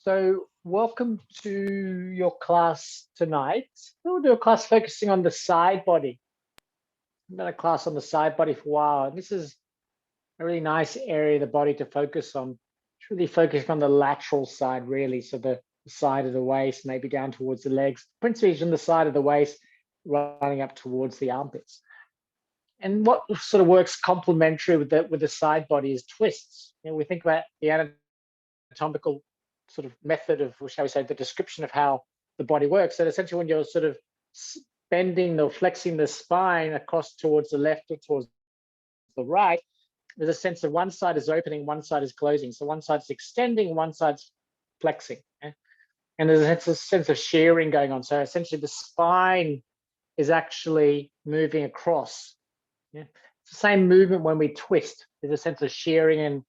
So welcome to your class tonight. We'll do a class focusing on the side body. I've done a class on the side body for a while. And this is a really nice area of the body to focus on. It's really focusing on the lateral side, really. So the side of the waist, maybe down towards the legs, principally on the side of the waist, running up towards the armpits. And what sort of works complementary with the side body is twists. We think about the anatomical sort of method of, shall we say, the description of how the body works. So essentially when you're sort of bending or flexing the spine across towards the left or towards the right, there's a sense of one side is opening, one side is closing. So one side's extending, one side's flexing. And there's a sense of shearing going on. So essentially the spine is actually moving across. It's the same movement when we twist. There's a sense of shearing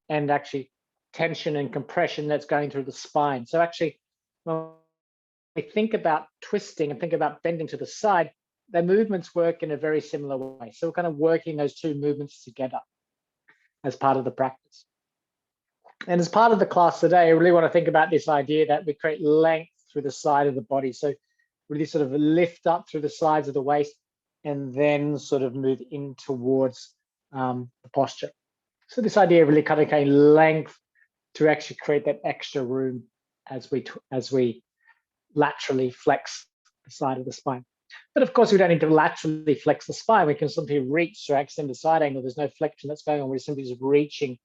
and actually tension and compression that's going through the spine. So actually, when we think about twisting and think about bending to the side, the movements work in a very similar way. So we're kind of working those two movements together as part of the practice. And as part of the class today, I really want to think about this idea that we create length through the side of the body. So really sort of lift up through the sides of the waist and then sort of move in towards the posture. So this idea of really kind of creating length to actually create that extra room as we laterally flex the side of the spine. But of course, we don't need to laterally flex the spine. We can simply reach to extend the side angle. There's no flexion that's going on. We're simply just reaching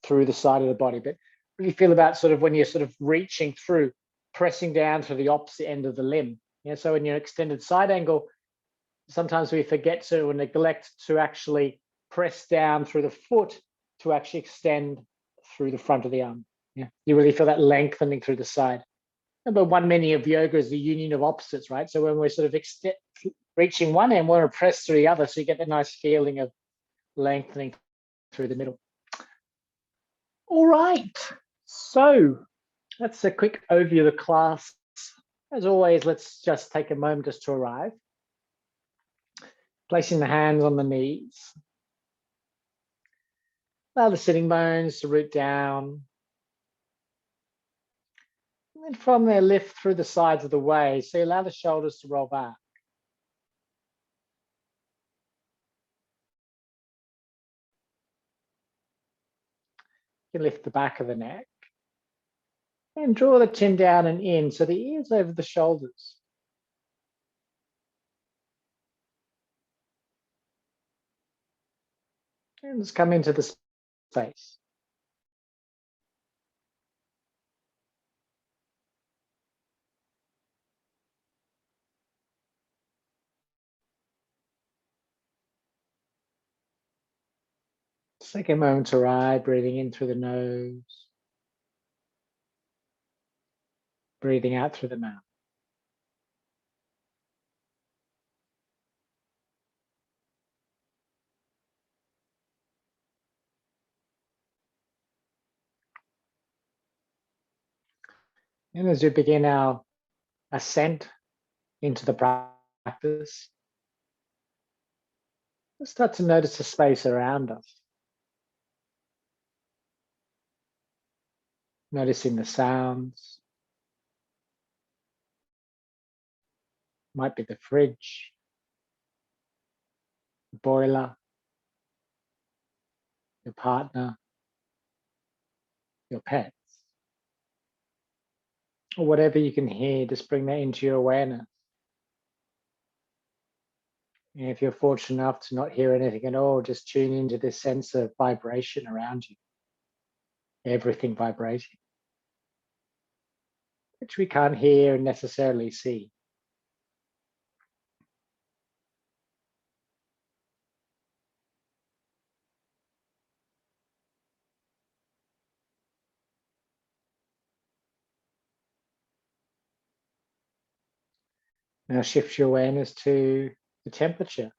through the side of the body. But really feel about sort of when you're sort of reaching through, pressing down to the opposite end of the limb. So in your extended side angle, sometimes we forget to or neglect to actually press down through the foot to actually extend through the front of the arm. You really feel that lengthening through the side. Number one meaning of yoga is the union of opposites, right? So when we're sort of reaching one end, we're pressed through the other, so you get that nice feeling of lengthening through the middle. All right, so that's a quick overview of the class. As always, let's just take a moment just to arrive. Placing the hands on the knees. Allow the sitting bones to root down. And from there, lift through the sides of the waist. So allow the shoulders to roll back. You can lift the back of the neck. And draw the chin down and in, so the ears over the shoulders. And just come into the space. Take a moment to ride, breathing in through the nose, breathing out through the mouth. And as we begin our ascent into the practice, let's start to notice the space around us. Noticing the sounds. Might be the fridge, the boiler, your partner, your pets, or whatever you can hear, just bring that into your awareness. And if you're fortunate enough to not hear anything at all, just tune into this sense of vibration around you. Everything vibrating, which we can't hear and necessarily see. Now shift your awareness to the temperature.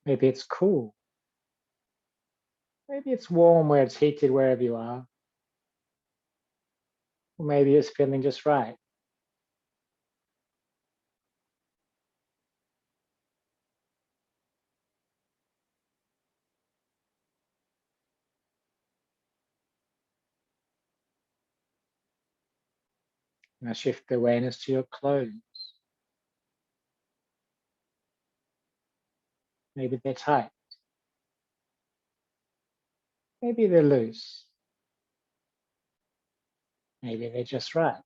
Maybe it's cool. Maybe it's warm where it's heated wherever you are. Or maybe it's feeling just right. Now shift the awareness to your clothes. Maybe they're tight. Maybe they're loose. Maybe they're just right.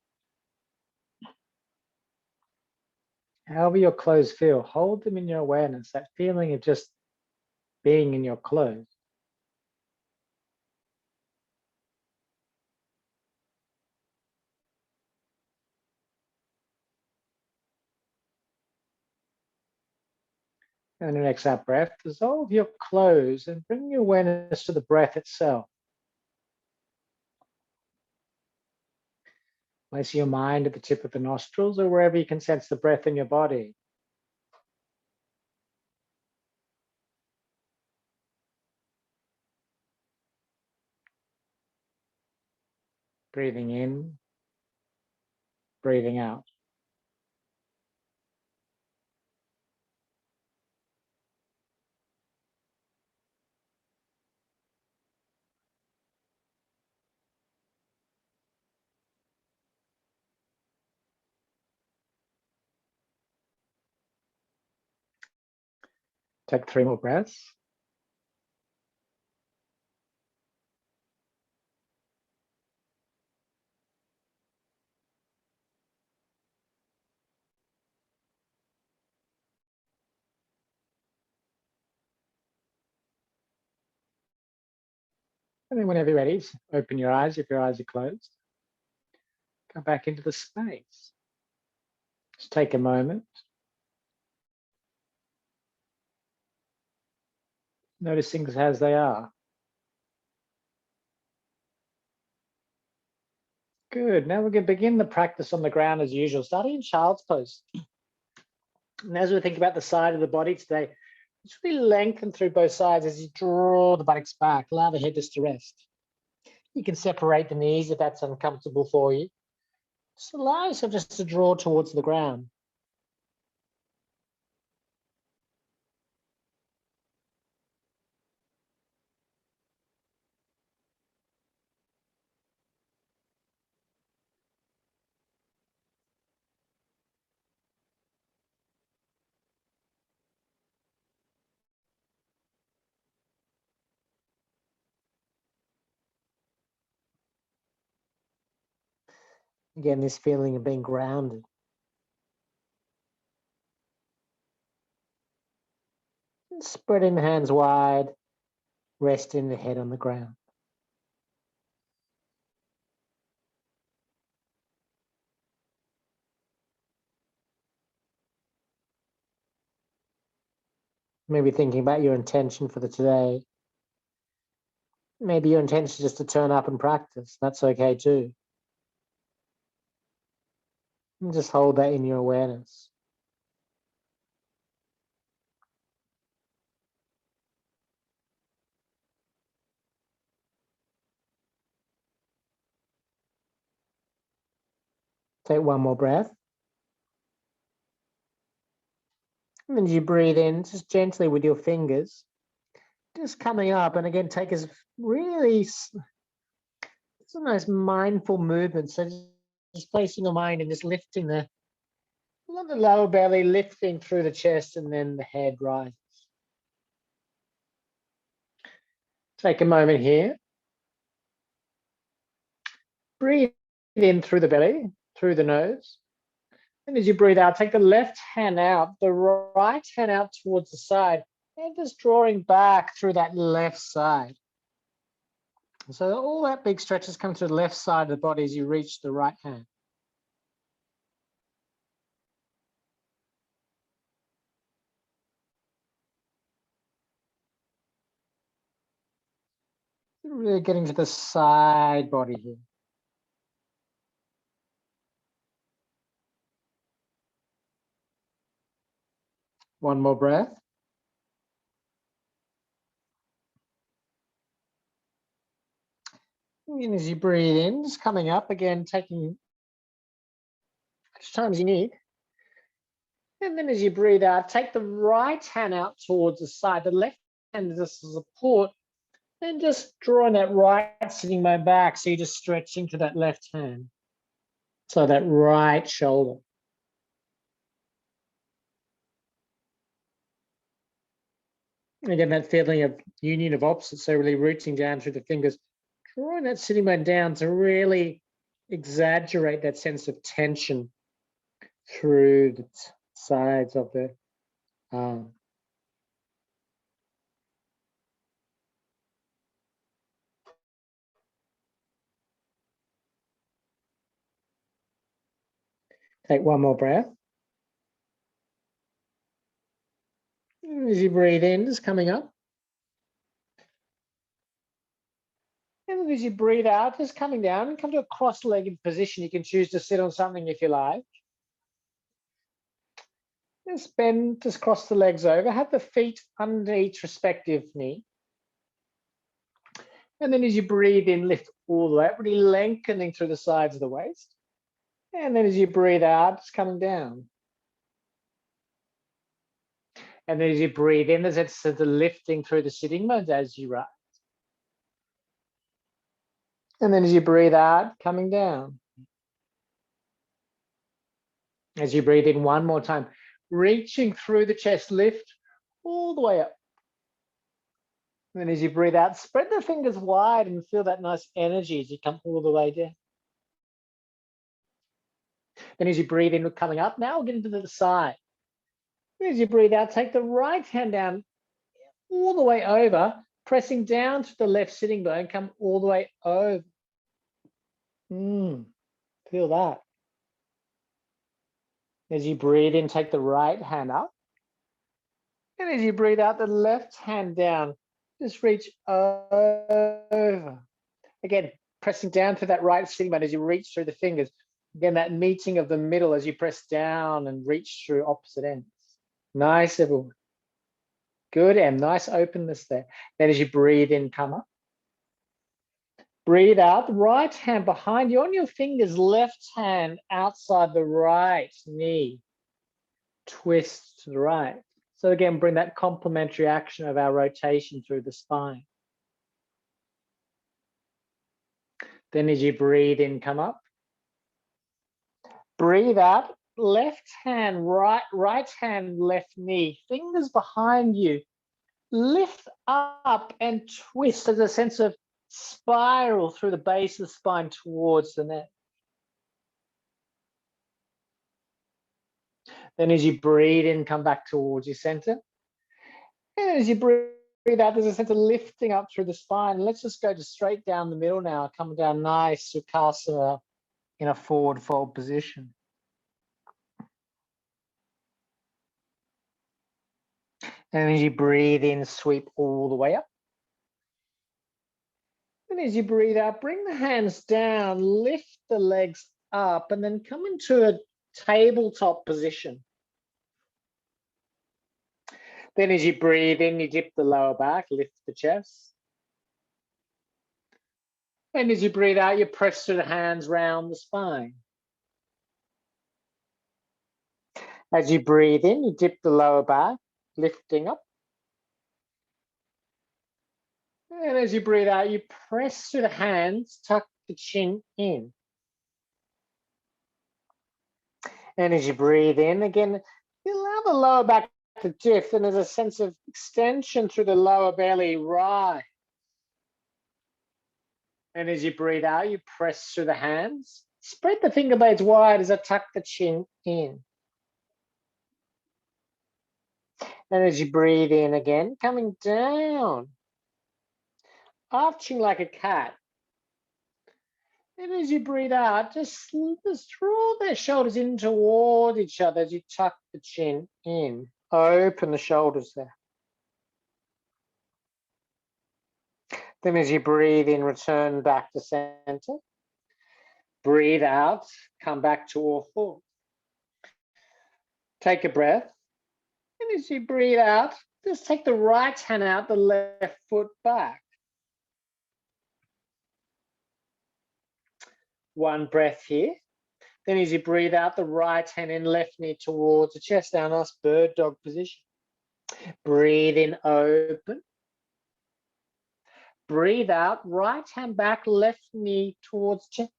However your clothes feel, hold them in your awareness, that feeling of just being in your clothes. And the next out breath, dissolve your clothes and bring your awareness to the breath itself. Place your mind at the tip of the nostrils or wherever you can sense the breath in your body. Breathing in, breathing out. Take 3 more breaths. And then whenever you're ready, open your eyes if your eyes are closed. Come back into the space. Just take a moment. Notice things as they are. Good. Now we're going to begin the practice on the ground as usual, starting in child's pose. And as we think about the side of the body today, just really lengthen through both sides as you draw the buttocks back. Allow the head just to rest. You can separate the knees if that's uncomfortable for you. Just allow yourself just to draw towards the ground. Again, this feeling of being grounded. Spreading the hands wide, resting the head on the ground. Maybe thinking about your intention for the today. Maybe your intention is just to turn up and practice. That's okay too. And just hold that in your awareness. Take one more breath. And then you breathe in just gently with your fingers, just coming up. And again, take as really it's a nice mindful movement. So just placing your mind and just lifting the lower belly, lifting through the chest, and then the head rises. Take a moment here. Breathe in through the belly, through the nose. And as you breathe out, take the left hand out, the right hand out towards the side, and just drawing back through that left side. So all that big stretch is coming to the left side of the body as you reach the right hand. Really getting to the side body here. One more breath. And as you breathe in, just coming up again, taking as much time as you need. And then as you breathe out, take the right hand out towards the side, the left hand just as support, and just drawing that right sitting my back. So you're just stretching to that left hand. So that right shoulder. Again, that feeling of union of opposites, so really rooting down through the fingers, drawing that sitting bone down to really exaggerate that sense of tension through the sides of the arm. Take one more breath. As you breathe in, just coming up. And as you breathe out, just coming down and come to a cross-legged position. You can choose to sit on something if you like. Just bend, just cross the legs over. Have the feet under each respective knee. And then as you breathe in, lift all the way up, really lengthening through the sides of the waist. And then as you breathe out, it's coming down. And then as you breathe in, there's that sense of lifting through the sitting bones as you rise. And then as you breathe out, coming down. As you breathe in one more time, reaching through the chest, lift all the way up. And then as you breathe out, spread the fingers wide and feel that nice energy as you come all the way down. Then as you breathe in, coming up, now we'll get into the side. As you breathe out, take the right hand down all the way over, pressing down to the left sitting bone, come all the way over. Feel that. As you breathe in, take the right hand up. And as you breathe out, the left hand down, just reach over. Again, pressing down to that right sitting bone as you reach through the fingers. Again, that meeting of the middle as you press down and reach through opposite ends. Nice, everyone. Good, and nice openness there. Then as you breathe in, come up. Breathe out, right hand behind you on your fingers, left hand outside the right knee. Twist to the right. So again, bring that complementary action of our rotation through the spine. Then as you breathe in, come up. Breathe out, left hand, right hand, left knee, fingers behind you. Lift up and twist as a sense of spiral through the base of the spine towards the neck. Then as you breathe in, come back towards your center. And as you breathe out, there's a sense of lifting up through the spine. Let's just go straight down the middle now, coming down nice, bakasana in a forward fold position. And as you breathe in, sweep all the way up. And as you breathe out, bring the hands down, lift the legs up, and then come into a tabletop position. Then as you breathe in, you dip the lower back, lift the chest. And as you breathe out, you press through the hands round the spine. As you breathe in, you dip the lower back, lifting up. And as you breathe out, you press through the hands, tuck the chin in. And as you breathe in, again, you allow the lower back to drift, and there's a sense of extension through the lower belly, right. And as you breathe out, you press through the hands. Spread the finger blades wide as I tuck the chin in. And as you breathe in again, coming down, arching like a cat. And as you breathe out, just draw their shoulders in toward each other as you tuck the chin in. Open the shoulders there. Then as you breathe in, return back to center. Breathe out, come back to all fours. Take a breath. And as you breathe out, just take the right hand out, the left foot back. One breath here. Then as you breathe out, the right hand and left knee towards the chest, down, nice bird dog position. Breathe in, open. Breathe out, right hand back, left knee towards chest.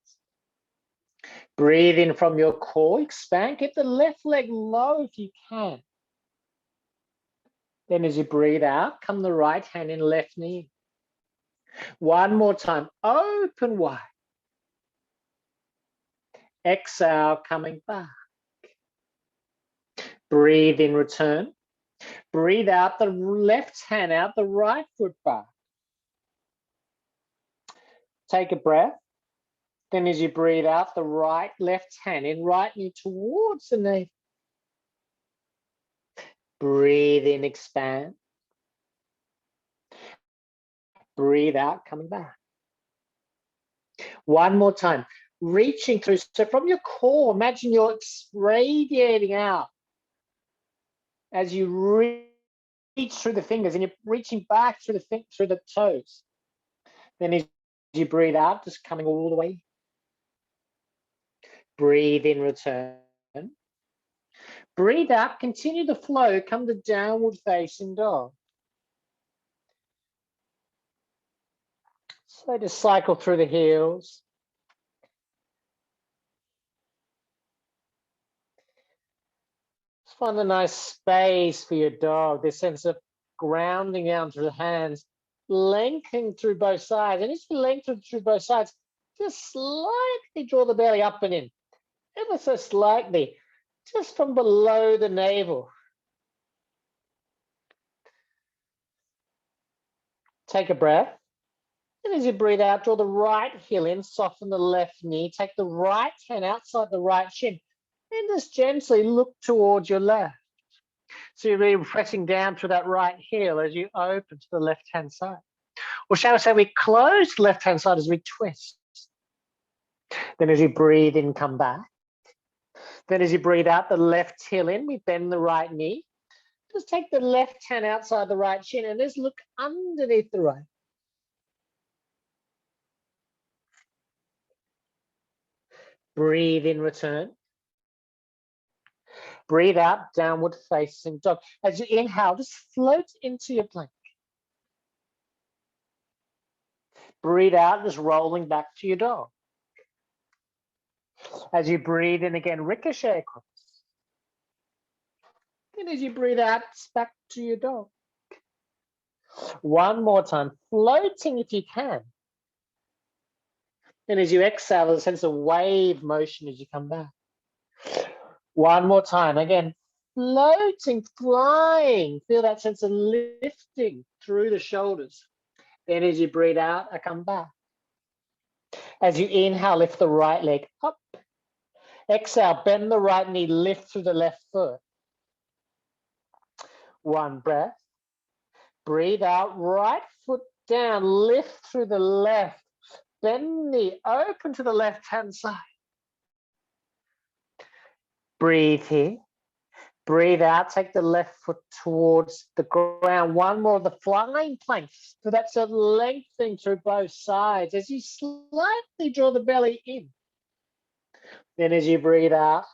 Breathe in from your core, expand, get the left leg low if you can. Then as you breathe out, come the right hand in, left knee. One more time, open wide. Exhale, coming back. Breathe in, return. Breathe out, the left hand out, the right foot back. Take a breath. Then as you breathe out, the right, left hand in, right knee towards the knee. Breathe in, expand. Breathe out, coming back. One more time, reaching through. So from your core, imagine you're radiating out as you reach through the fingers, and you're reaching back through the toes. Then as you breathe out, just coming all the way. Breathe in, return. Breathe out, continue the flow, come to downward facing dog. So just cycle through the heels. Just find a nice space for your dog, this sense of grounding down through the hands, lengthening through both sides. And as you lengthen through both sides, just slightly draw the belly up and in, ever so slightly, just from below the navel. Take a breath. And as you breathe out, draw the right heel in, soften the left knee, take the right hand outside the right shin, and just gently look towards your left. So you're really pressing down through that right heel as you open to the left-hand side. Or shall we say we close the left-hand side as we twist. Then as you breathe in, come back. Then as you breathe out, the left heel in, we bend the right knee. Just take the left hand outside the right shin and just look underneath the right. Breathe in, return. Breathe out, downward facing dog. As you inhale, just float into your plank. Breathe out, just rolling back to your dog. As you breathe in again, ricochet across. And as you breathe out, it's back to your dog. One more time, floating if you can. And as you exhale, there's a sense of wave motion as you come back. One more time, again, floating, flying. Feel that sense of lifting through the shoulders. Then as you breathe out, I come back. As you inhale, lift the right leg up. Exhale, bend the right knee, lift through the left foot. One breath. Breathe out, right foot down, lift through the left. Bend knee, open to the left-hand side. Breathe here. Breathe out, take the left foot towards the ground. One more, the flying plank. So that's a lengthening through both sides as you slightly draw the belly in. Then as you breathe out,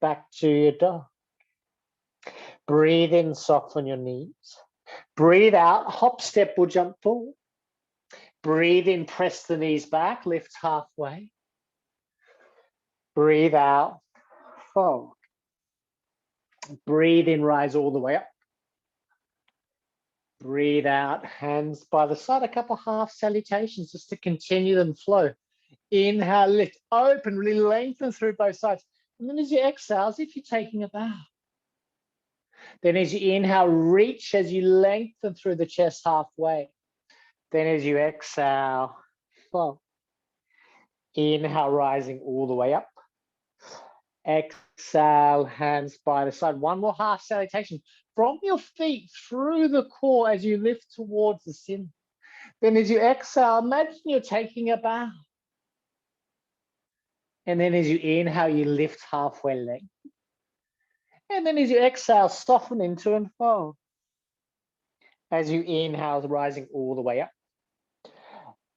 back to your dog. Breathe in, soften your knees. Breathe out, hop, step, or jump forward. Breathe in, press the knees back, lift halfway. Breathe out, fold. Breathe in, rise all the way up. Breathe out, hands by the side, a couple half salutations just to continue them flow. Inhale, lift, open, really lengthen through both sides. And then as you exhale, as if you're taking a bow. Then as you inhale, reach as you lengthen through the chest halfway. Then as you exhale, fold. Inhale, rising all the way up. Exhale, hands by the side. One more half salutation from your feet through the core as you lift towards the ceiling. Then as you exhale, imagine you're taking a bow. And then as you inhale, you lift halfway length. And then as you exhale, soften into and fold. As you inhale, rising all the way up.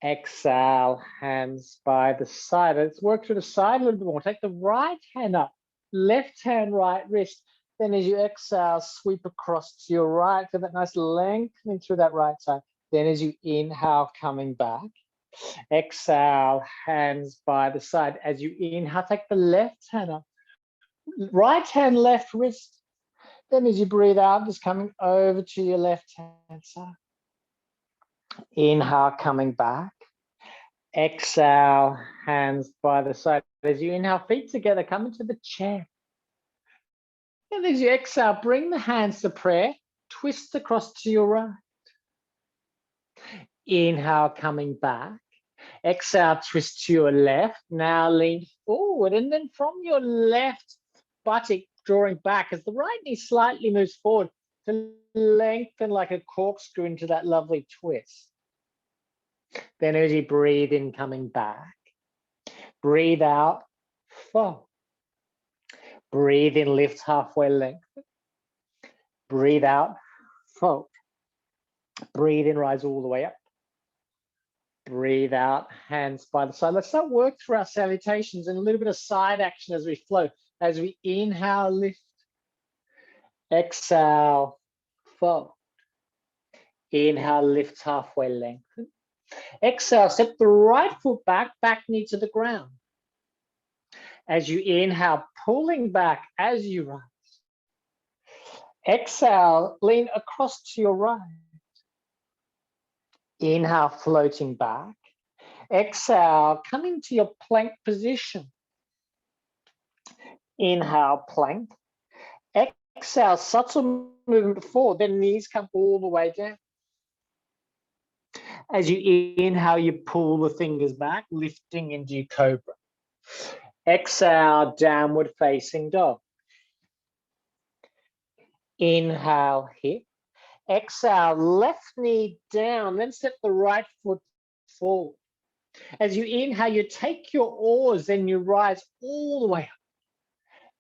Exhale, hands by the side. Let's work to the side a little bit more. Take the right hand up, left hand, right wrist. Then as you exhale, sweep across to your right. Feel that nice lengthening through that right side. Then as you inhale, coming back. Exhale, hands by the side. As you inhale, take the left hand up. Right hand, left wrist. Then as you breathe out, just coming over to your left hand side. Inhale, coming back. Exhale, hands by the side. As you inhale, feet together, come into the chair. And as you exhale, bring the hands to prayer. Twist across to your right. Inhale, coming back. Exhale, twist to your left. Now lean forward. And then from your left buttock, drawing back as the right knee slightly moves forward to lengthen like a corkscrew into that lovely twist. Then as you breathe in, coming back. Breathe out, fold. Breathe in, lift halfway lengthen. Breathe out, fold. Breathe in, rise all the way up. Breathe out, hands by the side. Let's start work through our salutations and a little bit of side action as we flow. As we inhale, lift. Exhale, fold. Inhale, lift halfway lengthen. Exhale, step the right foot back, back knee to the ground. As you inhale, pulling back as you rise. Exhale, lean across to your right. Inhale, floating back. Exhale, coming to your plank position. Inhale, plank. Exhale, subtle movement forward, then knees come all the way down. As you inhale, you pull the fingers back, lifting into your cobra. Exhale, downward facing dog. Inhale, hip. Exhale, left knee down, then step the right foot forward. As you inhale, you take your oars, then you rise all the way up.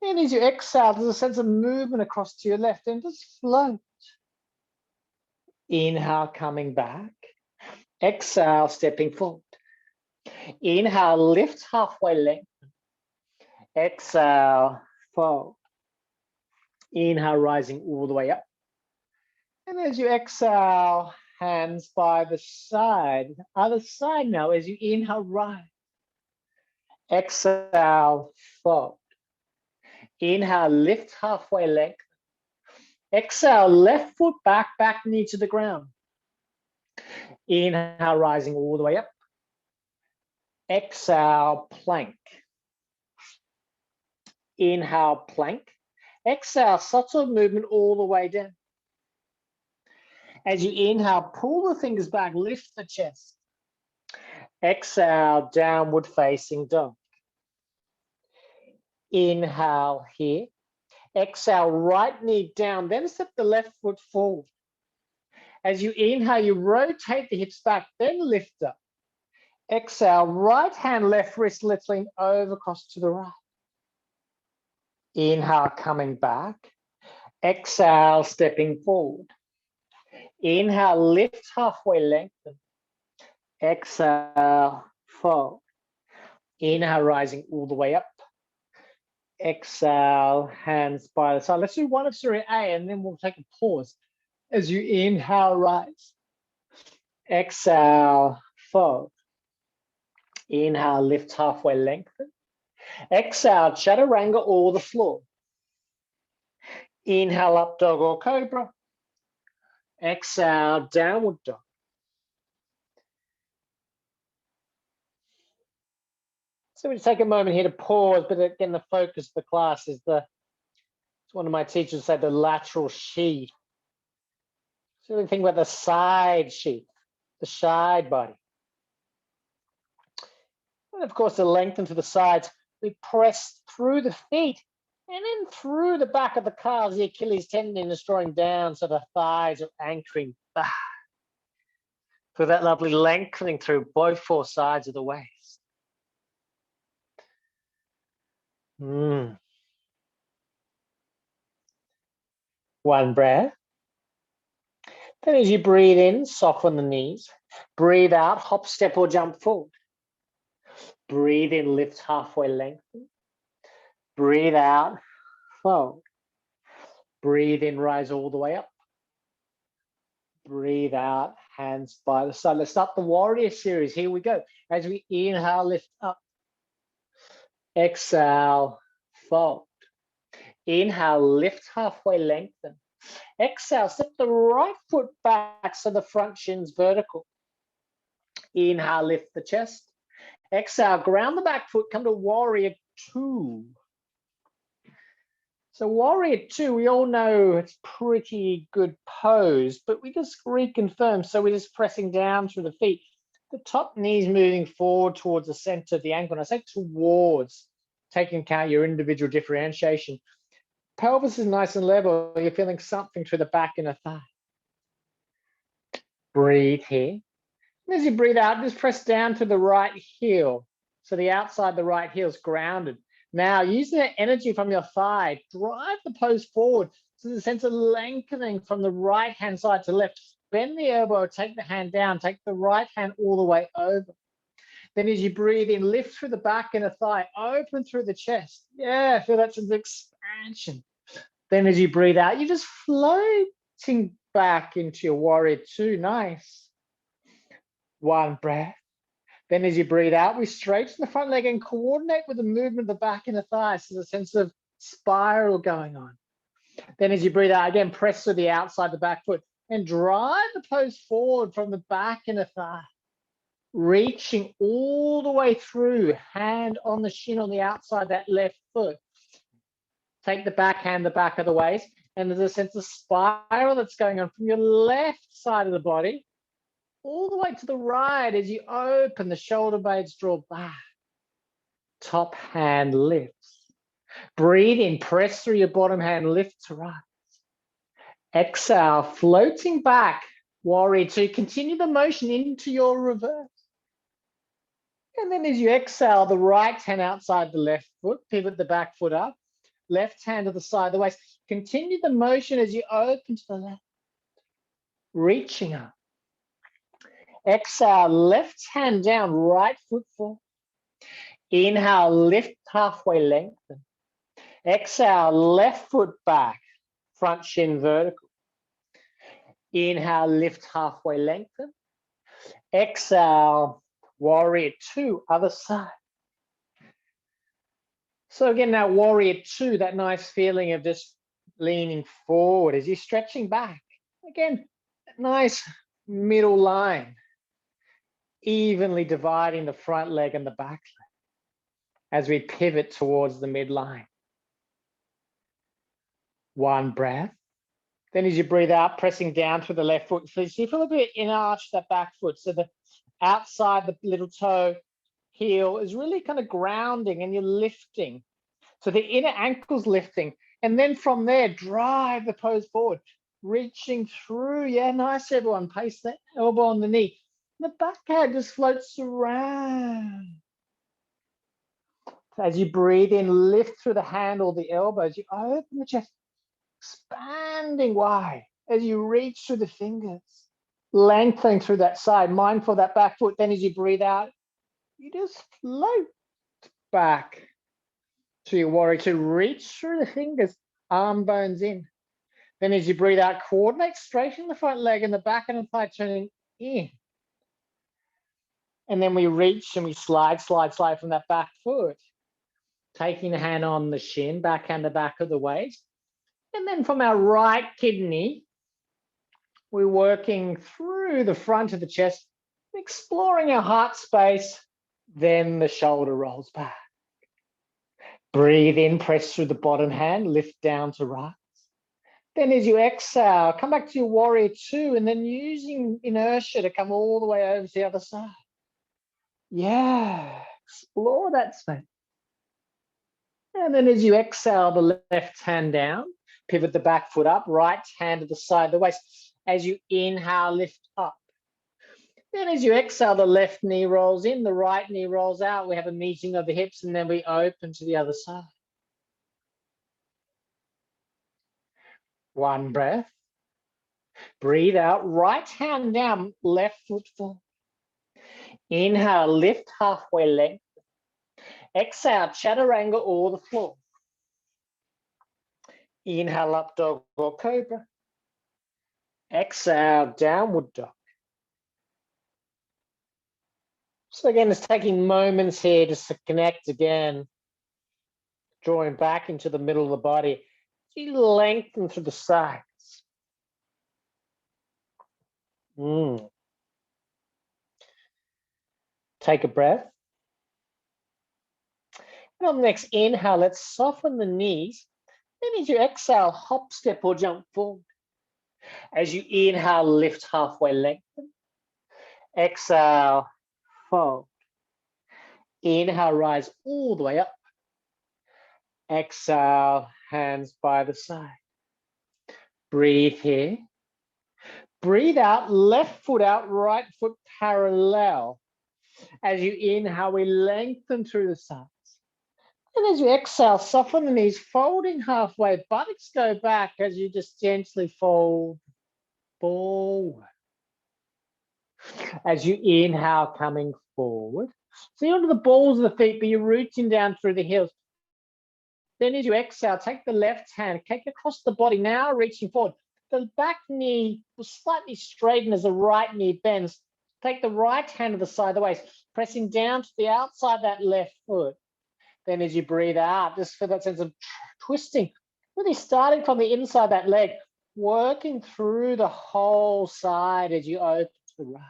And as you exhale, there's a sense of movement across to your left, and just float. Inhale, coming back. Exhale, stepping forward. Inhale, lift halfway lengthen. Exhale, fold. Inhale, rising all the way up. And as you exhale, hands by the side. Other side now, as you inhale, rise. Exhale, fold. Inhale, lift halfway lengthen. Exhale, left foot back, back knee to the ground. Inhale, rising all the way up. Exhale, plank. Inhale, plank. Exhale, subtle movement all the way down. As you inhale, pull the fingers back, lift the chest. Exhale, downward facing dog. Inhale here. Exhale, right knee down, then step the left foot forward. As you inhale, you rotate the hips back, then lift up. Exhale, right hand, left wrist, let's lean over across to the right. Inhale, coming back. Exhale, stepping forward. Inhale, lift halfway lengthen. Exhale, fold. Inhale, rising all the way up. Exhale, hands by the side. Let's do one of Surya A, and then we'll take a pause. As you inhale, rise. Exhale, fold. Inhale, lift halfway lengthen. Exhale, chaturanga or the floor. Inhale, up dog or cobra. Exhale, downward dog. So we just take a moment here to pause, but again, the focus of the class is as one of my teachers said, the lateral sheath. So we think about the side sheath, the side body. And of course, the lengthen to the sides. We press through the feet and then through the back of the calves. The Achilles tendon is drawing down, so the thighs are anchoring back. For that lovely lengthening through both four sides of the waist. One breath. Then as you breathe in, soften the knees. Breathe out, hop, step, or jump forward. Breathe in, lift halfway lengthen. Breathe out, fold. Breathe in, rise all the way up. Breathe out, hands by the side. Let's start the warrior series. Here we go. As we inhale, lift up. Exhale, fold. Inhale, lift halfway, lengthen. Exhale, step the right foot back so the front shin's vertical. Inhale, lift the chest. Exhale, ground the back foot, come to warrior two. So warrior two, we all know it's pretty good pose, but we just reconfirm. So we're just pressing down through the feet. The top knee's moving forward towards the center of the ankle. And I say towards, taking account of your individual differentiation. Pelvis is nice and level. You're feeling something through the back and the thigh. Breathe here. And as you breathe out, just press down to the right heel. So the outside of the right heel is grounded. Now, using that energy from your thigh, drive the pose forward. So there's a sense of lengthening from the right-hand side to left. Bend the elbow, take the hand down, take the right hand all the way over. Then as you breathe in, lift through the back and the thigh, open through the chest. Yeah, feel that sense of expansion. Then as you breathe out, you're just floating back into your warrior two. Nice. One breath. Then as you breathe out, we straighten the front leg and coordinate with the movement of the back and the thighs. So there's a sense of spiral going on. Then as you breathe out, again, press to the outside, the back foot, and drive the pose forward from the back and the thigh. Reaching all the way through, hand on the shin on the outside, that left foot. Take the back hand, the back of the waist, and there's a sense of spiral that's going on from your left side of the body all the way to the right as you open, the shoulder blades draw back. Top hand lifts. Breathe in, press through your bottom hand, lift to right. Exhale, floating back, warrior two. Continue the motion into your reverse. And then as you exhale, the right hand outside the left foot, pivot the back foot up, left hand to the side of the waist. Continue the motion as you open to the left, reaching up. Exhale, left hand down, right foot forward. Inhale, lift halfway, lengthen. Exhale, left foot back, front shin vertical. Inhale, lift halfway, lengthen. Exhale, warrior two, other side. So again, now warrior two, that nice feeling of just leaning forward as you're stretching back. Again, nice middle line, evenly dividing the front leg and the back leg as we pivot towards the midline. One breath. Then as you breathe out, pressing down through the left foot, so you feel a bit in arch that back foot. So the outside, the little toe heel is really kind of grounding and you're lifting. So the inner ankle's lifting. And then from there, drive the pose forward, reaching through. Yeah, nice, everyone. Place the elbow on the knee. The back hand just floats around. As you breathe in, lift through the hand or the elbows. You open the chest, expanding wide as you reach through the fingers, lengthening through that side, mindful of that back foot. Then as you breathe out, you just float back to your warrior two. Reach through the fingers, arm bones in. Then as you breathe out, coordinate, straighten the front leg and the back and the thigh turning in. And then we reach and we slide from that back foot, taking the hand on the shin, back hand the back of the waist. And then from our right kidney, we're working through the front of the chest, exploring our heart space. Then the shoulder rolls back. Breathe in, press through the bottom hand, lift down to right. Then as you exhale, come back to your warrior two, and then using inertia to come all the way over to the other side. Yeah, explore that space. And then as you exhale, the left hand down, pivot the back foot up, right hand to the side of the waist. As you inhale, lift up. Then as you exhale, the left knee rolls in, the right knee rolls out. We have a meeting of the hips, and then we open to the other side. One breath. Breathe out, right hand down, left foot forward. Inhale, lift halfway, length. Exhale, chaturanga or the floor. Inhale, up dog or cobra. Exhale, downward dog. So again, it's taking moments here just to connect again, drawing back into the middle of the body. You lengthen through the sides. Take a breath. And on the next inhale, let's soften the knees. Then as you exhale, hop, step, or jump forward. As you inhale, lift halfway, lengthen. Exhale, fold. Inhale, rise all the way up. Exhale, hands by the side. Breathe here. Breathe out, left foot out, right foot parallel. As you inhale, we lengthen through the sides. And as you exhale, soften the knees, folding halfway. Buttocks go back as you just gently fold forward. As you inhale, coming forward. So you're onto the balls of the feet, but you're rooting down through the heels. Then as you exhale, take the left hand, take across the body, now reaching forward. The back knee will slightly straighten as the right knee bends. Take the right hand to the side of the waist, pressing down to the outside of that left foot. Then as you breathe out, just feel that sense of twisting, really starting from the inside of that leg, working through the whole side as you open to the right.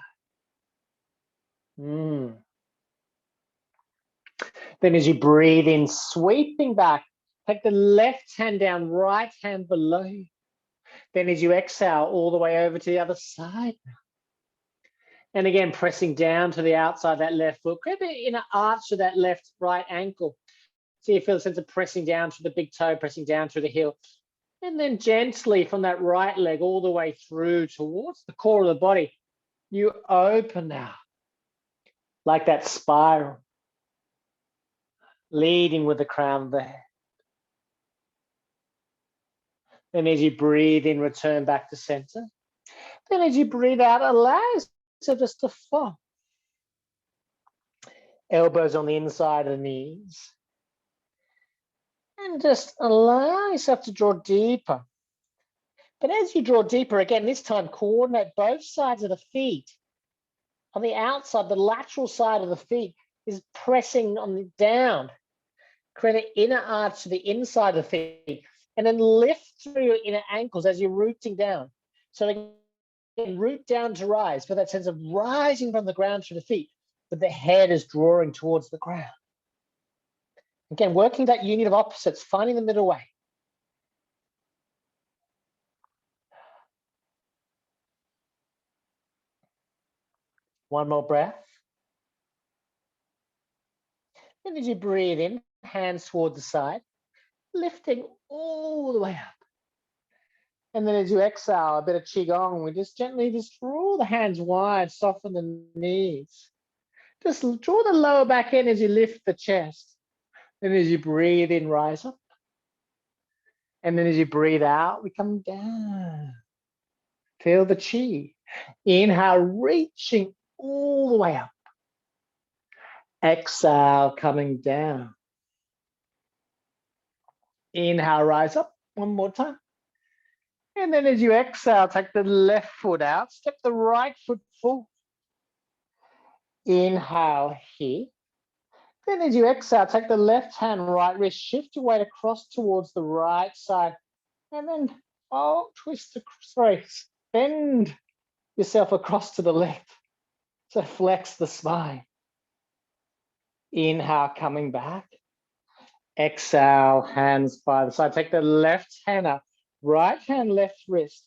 Then as you breathe in, sweeping back, take the left hand down, right hand below you. Then as you exhale, all the way over to the other side now. And again, pressing down to the outside of that left foot. Grab the inner arch of that left right ankle. So you feel a sense of pressing down through the big toe, pressing down through the heel. And then gently from that right leg all the way through towards the core of the body, you open now, like that spiral, leading with the crown of the head. Then as you breathe in, return back to center. Then as you breathe out, allow yourself just to fall. Elbows on the inside of the knees. And just allow yourself to draw deeper. But as you draw deeper, again, this time coordinate both sides of the feet. On the outside, the lateral side of the feet is pressing on the down. Create an inner arch to the inside of the feet. And then lift through your inner ankles as you're rooting down. So again, root down to rise, for that sense of rising from the ground through the feet, but the head is drawing towards the ground. Again, working that union of opposites, finding the middle way. One more breath. And as you breathe in, hands toward the side, lifting all the way up. And then as you exhale, a bit of qigong, we just gently just draw the hands wide, soften the knees. Just draw the lower back in as you lift the chest. Then as you breathe in, rise up. And then as you breathe out, we come down. Feel the chi. Inhale, reaching all the way up. Exhale, coming down. Inhale, rise up. One more time. And then as you exhale, take the left foot out, step the right foot forward. Inhale here. Then as you exhale, take the left hand, right wrist, shift your weight across towards the right side. And then, twist across, bend yourself across to the left. So flex the spine. Inhale, coming back. Exhale, hands by the side. Take the left hand up, right hand, left wrist.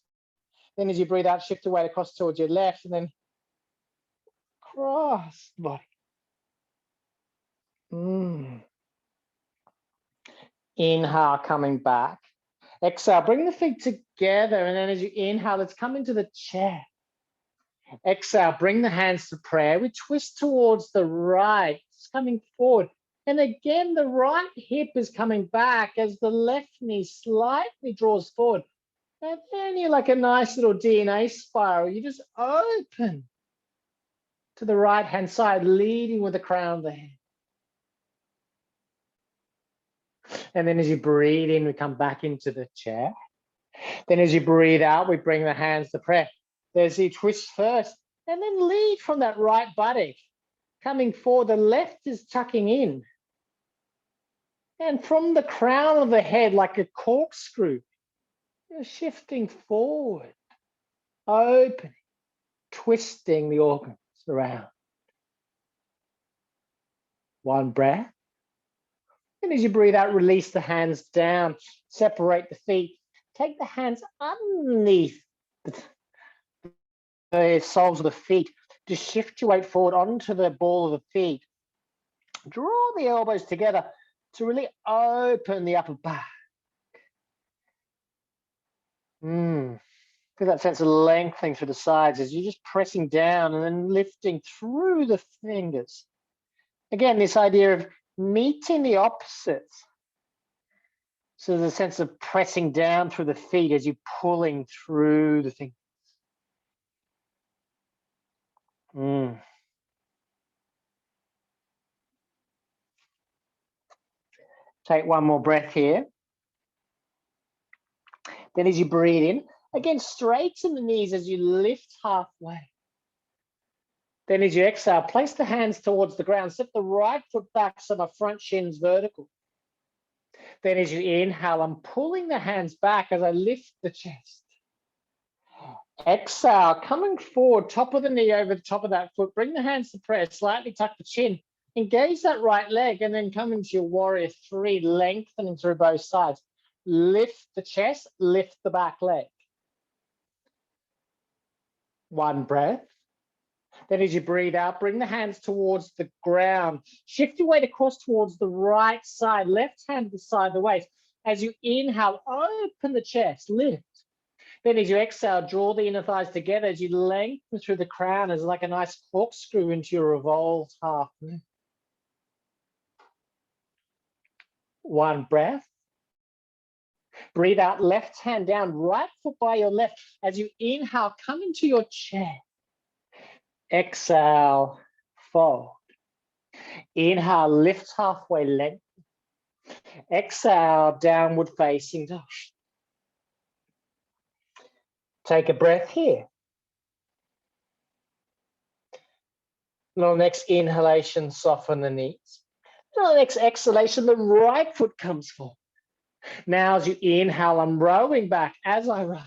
Then as you breathe out, shift your weight across towards your left and then cross the body. Inhale, coming back. Exhale, bring the feet together. And then as you inhale, let's come into the chair. Exhale, bring the hands to prayer. We twist towards the right, it's coming forward. And again, the right hip is coming back as the left knee slightly draws forward. And then you're like a nice little DNA spiral. You just open to the right-hand side, leading with the crown of the head. And then as you breathe in, we come back into the chair. Then as you breathe out, we bring the hands to prayer. There's the twist first, and then lead from that right buttock. Coming forward, the left is tucking in. And from the crown of the head, like a corkscrew, you're shifting forward, opening, twisting the organs around. One breath. And as you breathe out, release the hands down, separate the feet. Take the hands underneath the soles of the feet. Just shift your weight forward onto the ball of the feet. Draw the elbows together to really open the upper back. Feel that sense of lengthening through the sides as you're just pressing down and then lifting through the fingers. Again, this idea of meeting the opposites. So there's a sense of pressing down through the feet as you're pulling through the fingers. Take one more breath here. Then as you breathe in, again, straighten the knees as you lift halfway. Then as you exhale, place the hands towards the ground. Step the right foot back so the front shin's vertical. Then as you inhale, I'm pulling the hands back as I lift the chest. Exhale, coming forward, top of the knee over the top of that foot. Bring the hands to prayer, slightly tuck the chin. Engage that right leg and then come into your warrior three, lengthening through both sides. Lift the chest, lift the back leg. One breath. Then as you breathe out, bring the hands towards the ground. Shift your weight across towards the right side, left hand to the side of the waist. As you inhale, open the chest, lift. Then as you exhale, draw the inner thighs together as you lengthen through the crown as like a nice corkscrew into your revolved half. One breath. Breathe out, left hand down, right foot by your left. As you inhale, come into your chair. Exhale, fold. Inhale, lift halfway, lengthen. Exhale, downward facing dog. Take a breath here. And on the next inhalation, soften the knees. And on the next exhalation, the right foot comes forward. Now as you inhale, I'm rowing back as I rise.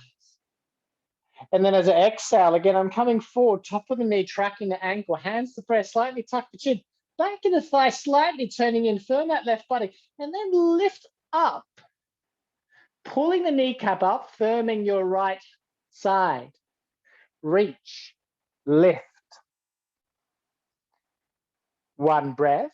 And then as I exhale, again, I'm coming forward, top of the knee, tracking the ankle, hands to prayer, slightly tuck the chin, back in the thigh, slightly turning in, firm that left body, and then lift up, pulling the kneecap up, firming your right side. Reach, lift. One breath.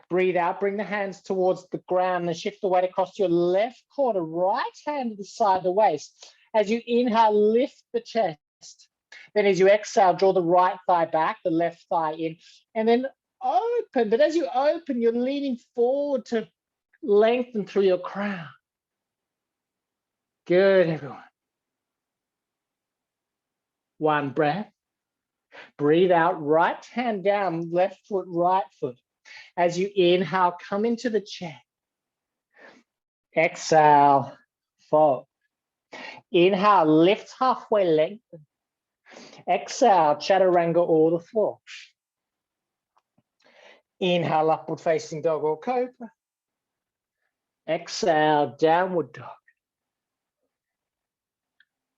Breathe out, bring the hands towards the ground and shift the weight across your left quarter, right hand to the side of the waist. As you inhale, lift the chest. Then as you exhale, draw the right thigh back, the left thigh in, and then open. But as you open, you're leaning forward to lengthen through your crown. Good, everyone. One breath. Breathe out, right hand down, left foot, right foot. As you inhale, come into the chair. Exhale, fold. Inhale, lift halfway, lengthen. Exhale, chaturanga or the floor. Inhale, upward facing dog or cobra. Exhale, downward dog.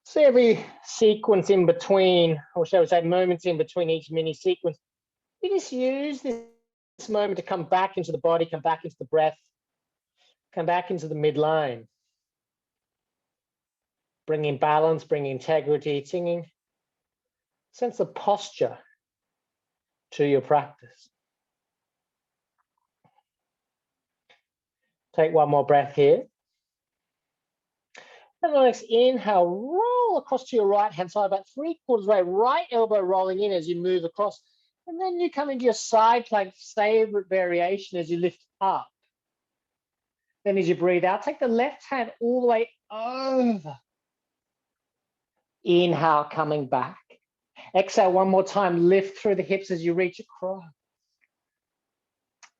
So every sequence in between, or shall we say moments in between each mini sequence, you just use this moment to come back into the body, come back into the breath, come back into the midline. Bringing balance, bringing integrity, bringing sense of posture to your practice. Take one more breath here. And on the next inhale, roll across to your right hand side, about 3/4 way, right elbow rolling in as you move across. And then you come into your side plank, favorite variation as you lift up. Then as you breathe out, take the left hand all the way over. Inhale, coming back. Exhale one more time, lift through the hips as you reach across.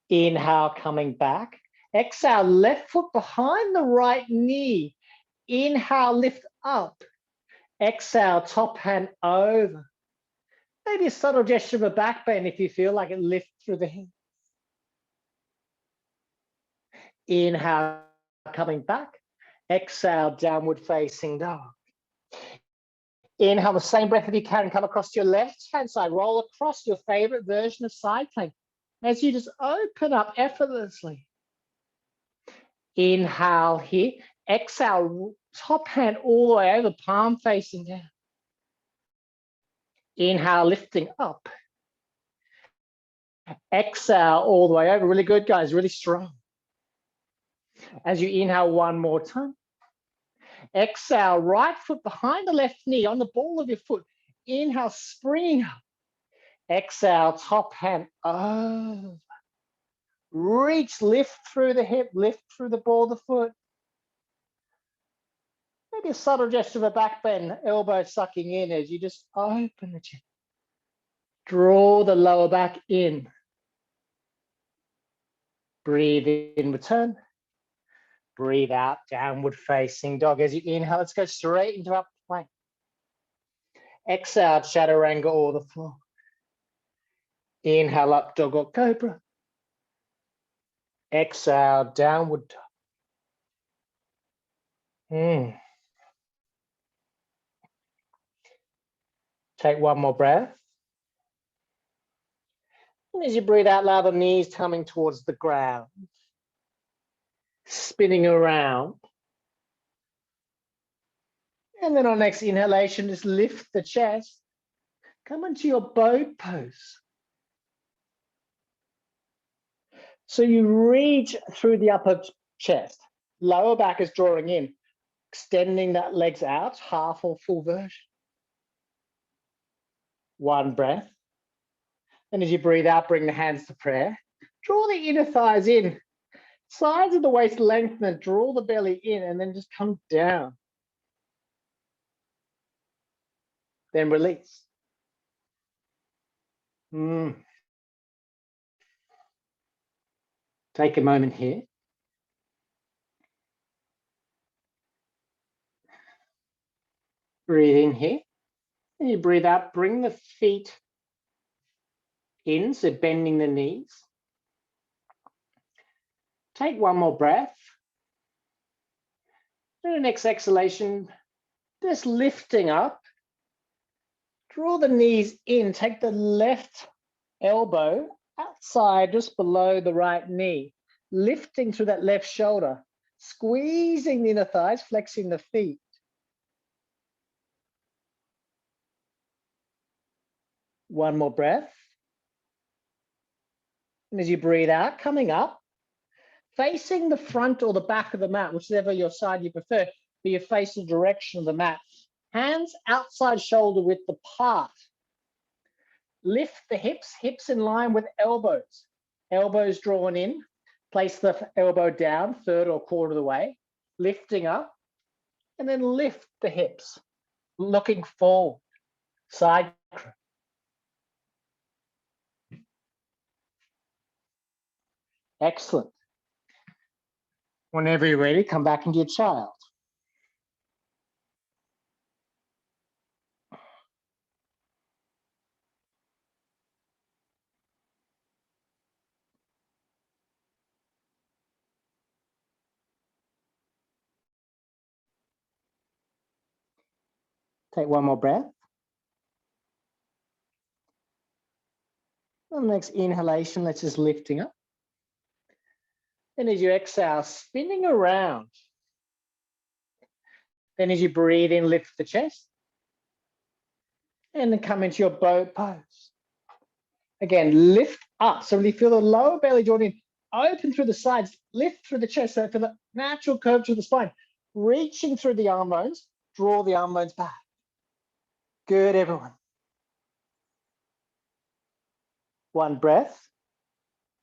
Inhale, coming back. Exhale, left foot behind the right knee. Inhale, lift up. Exhale, top hand over. Maybe a subtle gesture of a back bend if you feel like it. Lift through the hips. Inhale, coming back. Exhale, downward facing dog. Inhale, the same breath if you can, come across to your left-hand side. Roll across your favorite version of side plank as you just open up effortlessly. Inhale here. Exhale, top hand all the way over, palm facing down. Inhale, lifting up. Exhale all the way over. Really good, guys. Really strong. As you inhale one more time. Exhale, right foot behind the left knee on the ball of your foot. Inhale, springing up. Exhale, top hand over. Reach, lift through the hip, lift through the ball of the foot. Maybe a subtle gesture of a back bend, elbow sucking in as you just open the chin. Draw the lower back in. Breathe in, return. Breathe out, downward facing dog. As you inhale, let's go straight into up plank. Exhale, chaturanga or the floor. Inhale, up dog or cobra. Exhale, downward dog. Take one more breath. And as you breathe out, allow the knees coming towards the ground. Spinning around. And then on next inhalation, just lift the chest. Come into your boat pose. So you reach through the upper chest. Lower back is drawing in. Extending that legs out, half or full version. One breath. And as you breathe out, bring the hands to prayer. Draw the inner thighs in. Sides of the waist lengthen and draw the belly in and then just come down. Then release. Take a moment here. Breathe in here. And you breathe out, bring the feet in, so bending the knees. Take one more breath. And the next exhalation, just lifting up. Draw the knees in, take the left elbow outside just below the right knee, lifting through that left shoulder, squeezing the inner thighs, flexing the feet. One more breath. And as you breathe out, coming up, facing the front or the back of the mat, whichever your side you prefer, but you face the direction of the mat. Hands outside shoulder width apart. Lift the hips, hips in line with elbows. Elbows drawn in. Place the elbow down, third or quarter of the way. Lifting up. And then lift the hips. Looking forward. Side crunch. Excellent. Whenever you're ready, come back into your child. Take one more breath. On the next inhalation, let's just lifting up. Then as you exhale, spinning around. Then as you breathe in, lift the chest. And then come into your boat pose. Again, lift up. So really feel the lower belly drawn in. Open through the sides, lift through the chest. So for the natural curve through the spine. Reaching through the arm bones, draw the arm bones back. Good, everyone. One breath.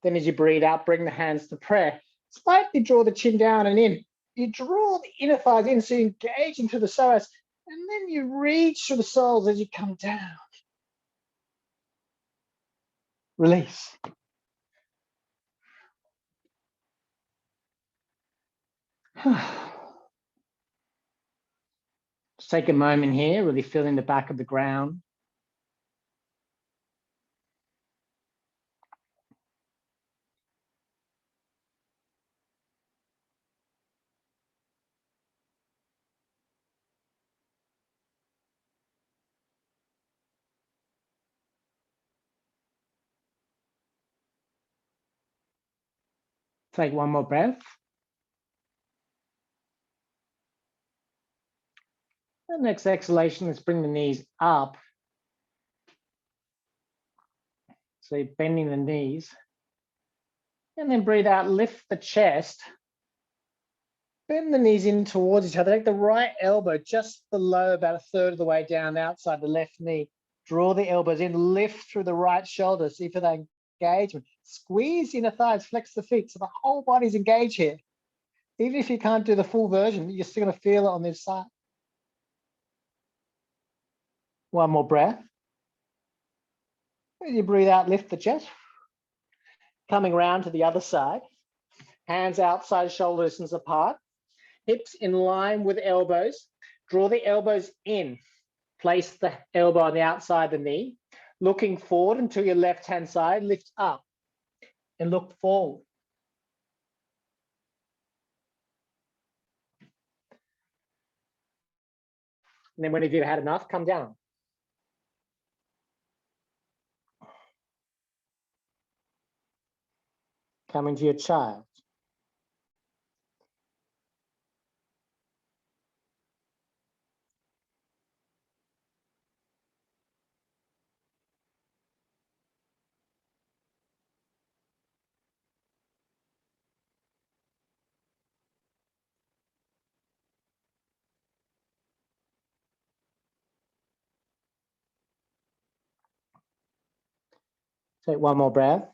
Then as you breathe out, bring the hands to prayer. Slightly draw the chin down and in. You draw the inner thighs in, so you engage into the psoas, and then you reach through the soles as you come down. Release. Take a moment here, really feeling the back of the ground. Take one more breath. And next exhalation, let's bring the knees up. So you're bending the knees. And then breathe out, lift the chest. Bend the knees in towards each other. Take the right elbow just below, about a third of the way down outside the left knee. Draw the elbows in, lift through the right shoulder. See for that engagement. Squeeze the inner thighs, flex the feet. So the whole body's engaged here. Even if you can't do the full version, you're still going to feel it on this side. One more breath. As you breathe out, lift the chest. Coming round to the other side. Hands outside, shoulder distance apart. Hips in line with elbows. Draw the elbows in. Place the elbow on the outside of the knee. Looking forward until your left-hand side. Lift up and look forward. And then when you've had enough, come down. Come into your child. Take one more breath.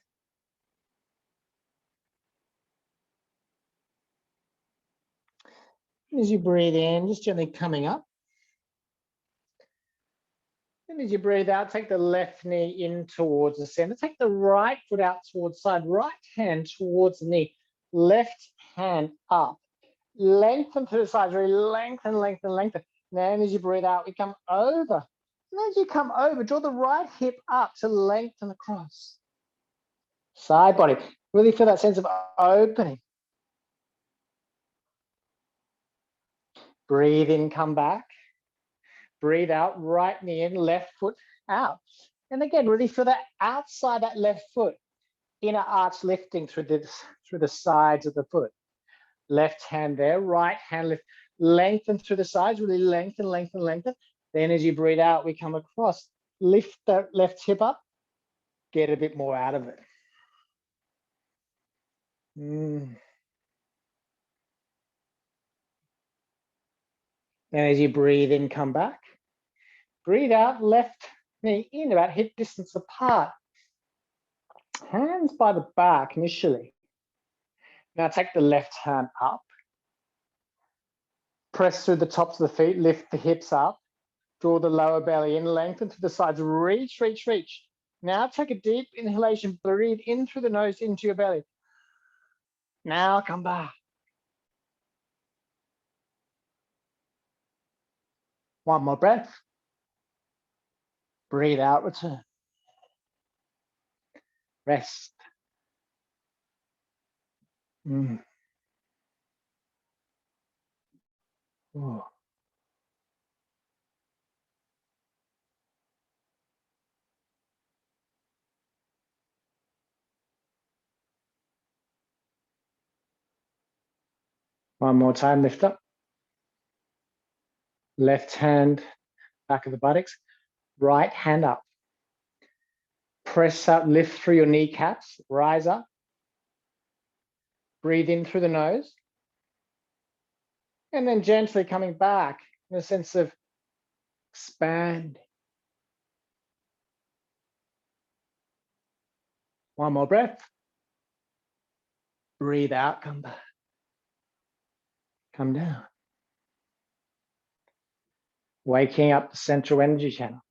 As you breathe in, just gently coming up. And as you breathe out, take the left knee in towards the center. Take the right foot out towards the side. Right hand towards the knee. Left hand up. Lengthen to the sides. Really lengthen, lengthen, lengthen. Then as you breathe out, we come over. And as you come over, draw the right hip up to lengthen across. Side body. Really feel that sense of opening. Breathe in, come back. Breathe out, right knee in, left foot out. And again, really feel that outside that left foot. Inner arch lifting through the sides of the foot. Left hand there, right hand lift. Lengthen through the sides, really lengthen, lengthen, lengthen. Then as you breathe out, we come across. Lift that left hip up. Get a bit more out of it. And as you breathe in, come back. Breathe out, left knee in, about hip distance apart. Hands by the back initially. Now take the left hand up. Press through the tops of the feet, lift the hips up. Draw the lower belly in, lengthen to the sides, reach, reach, reach. Now take a deep inhalation, breathe in through the nose into your belly. Now come back. One more breath. Breathe out, return. Rest. Oh. One more time, lift up. Left hand, back of the buttocks. Right hand up. Press up, lift through your kneecaps, rise up. Breathe in through the nose. And then gently coming back in a sense of expand. One more breath. Breathe out, come back. Come down. Waking up the central energy channel.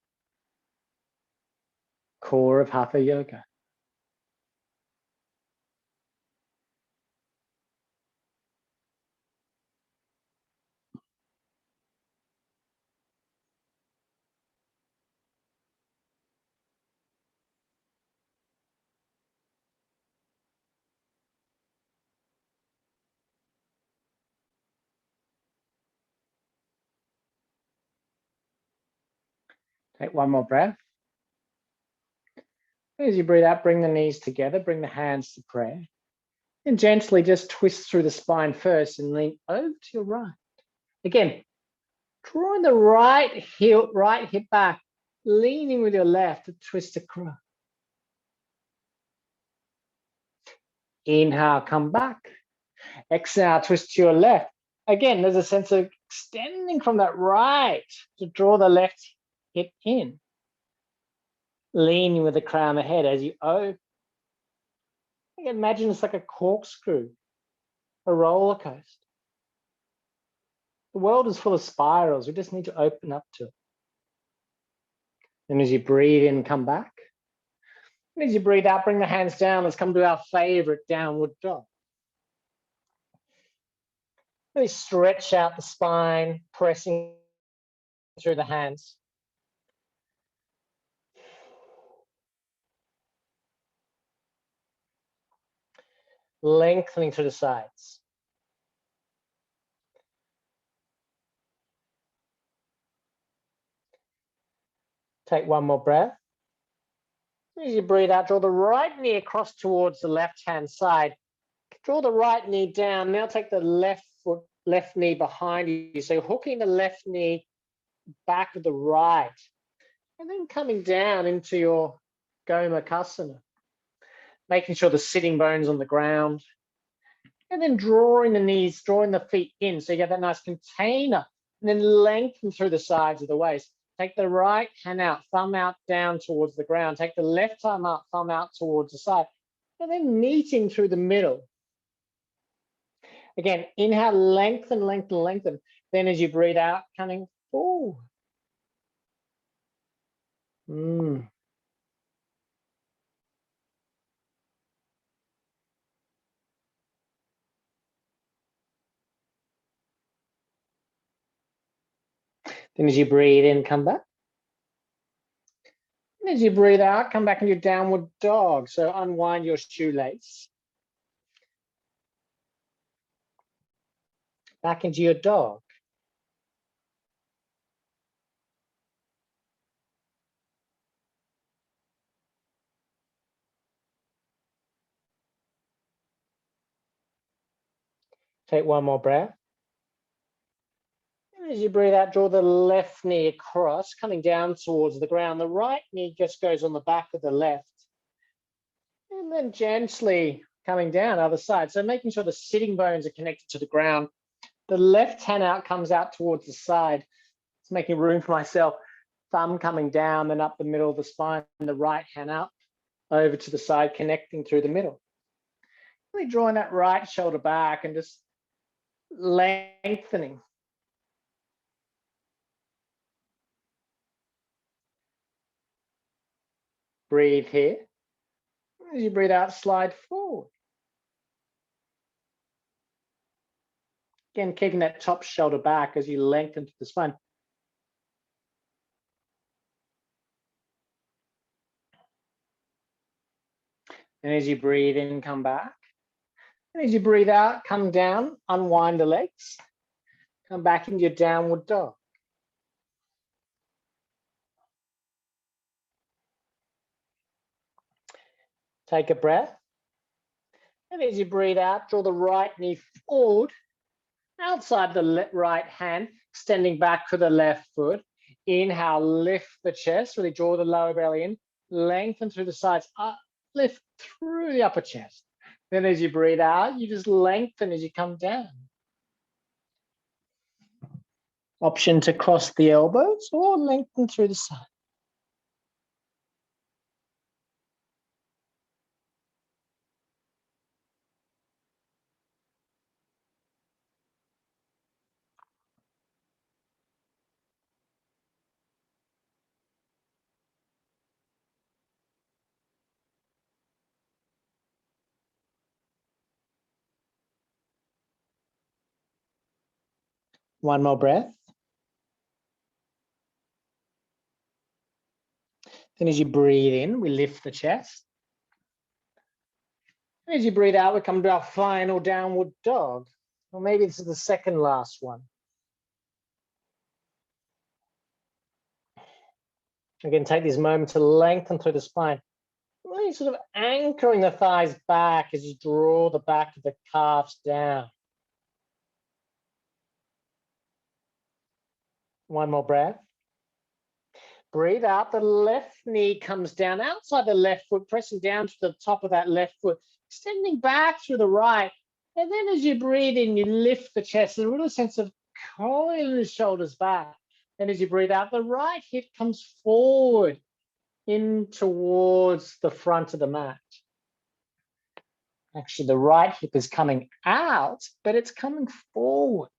Core of Hatha Yoga. Take one more breath. As you breathe out, bring the knees together, bring the hands to prayer. And gently just twist through the spine first and lean over to your right. Again, drawing the right hip back, leaning with your left to twist across. Inhale, come back. Exhale, twist to your left. Again, there's a sense of extending from that right to draw the left hip in. Leaning with the crown of the head as you open. Imagine it's like a corkscrew, a roller coaster. The world is full of spirals. We just need to open up to it. And as you breathe in, come back. And as you breathe out, bring the hands down. Let's come to our favorite downward dog. Really stretch out the spine, pressing through the hands. Lengthening through the sides. Take one more breath. As you breathe out, draw the right knee across towards the left-hand side. Draw the right knee down. Now take the left knee behind you. So hooking the left knee back with the right. And then coming down into your bakasana. Making sure the sitting bone's on the ground. And then drawing the knees, drawing the feet in. So you get that nice container. And then lengthen through the sides of the waist. Take the right hand out, thumb out down towards the ground. Take the left arm up, thumb out towards the side. And then meeting through the middle. Again, inhale, lengthen, lengthen, lengthen. Then as you breathe out, coming forward. Then as you breathe in, come back. And as you breathe out, come back into your downward dog. So unwind your shoelace. Back into your dog. Take one more breath. And as you breathe out, draw the left knee across, coming down towards the ground. The right knee just goes on the back of the left. And then gently coming down other side. So making sure the sitting bones are connected to the ground. The left hand out comes out towards the side. It's making room for myself. Thumb coming down, then up the middle of the spine, and the right hand up over to the side, connecting through the middle. Really drawing that right shoulder back and just lengthening. Breathe here. As you breathe out, slide forward. Again, keeping that top shoulder back as you lengthen to the spine. And as you breathe in, come back. And as you breathe out, come down, unwind the legs. Come back into your downward dog. Take a breath. And as you breathe out, draw the right knee forward, outside the right hand, extending back to the left foot. Inhale, lift the chest, really draw the lower belly in, lengthen through the sides, up, lift through the upper chest. Then as you breathe out, you just lengthen as you come down. Option to cross the elbows or lengthen through the side. One more breath. Then as you breathe in, we lift the chest. And as you breathe out, we come to our final downward dog. Or maybe this is the second last one. Again, take this moment to lengthen through the spine. Really sort of anchoring the thighs back as you draw the back of the calves down. One more breath. Breathe out, the left knee comes down outside the left foot, pressing down to the top of that left foot, extending back through the right. And then as you breathe in, you lift the chest, a real sense of coiling the shoulders back. And as you breathe out, the right hip comes forward in towards the front of the mat. Actually, the right hip is coming out, but it's coming forward.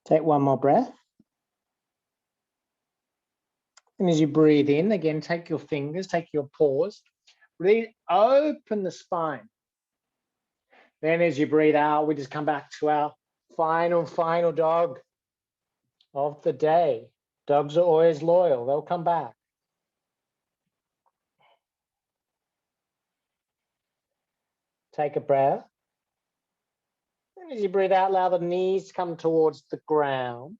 Take one more breath. And as you breathe in, again, take your fingers, take your paws, really open the spine. Then as you breathe out, we just come back to our final dog of the day. Dogs are always loyal, they'll come back. Take a breath. And as you breathe out, allow the knees to come towards the ground.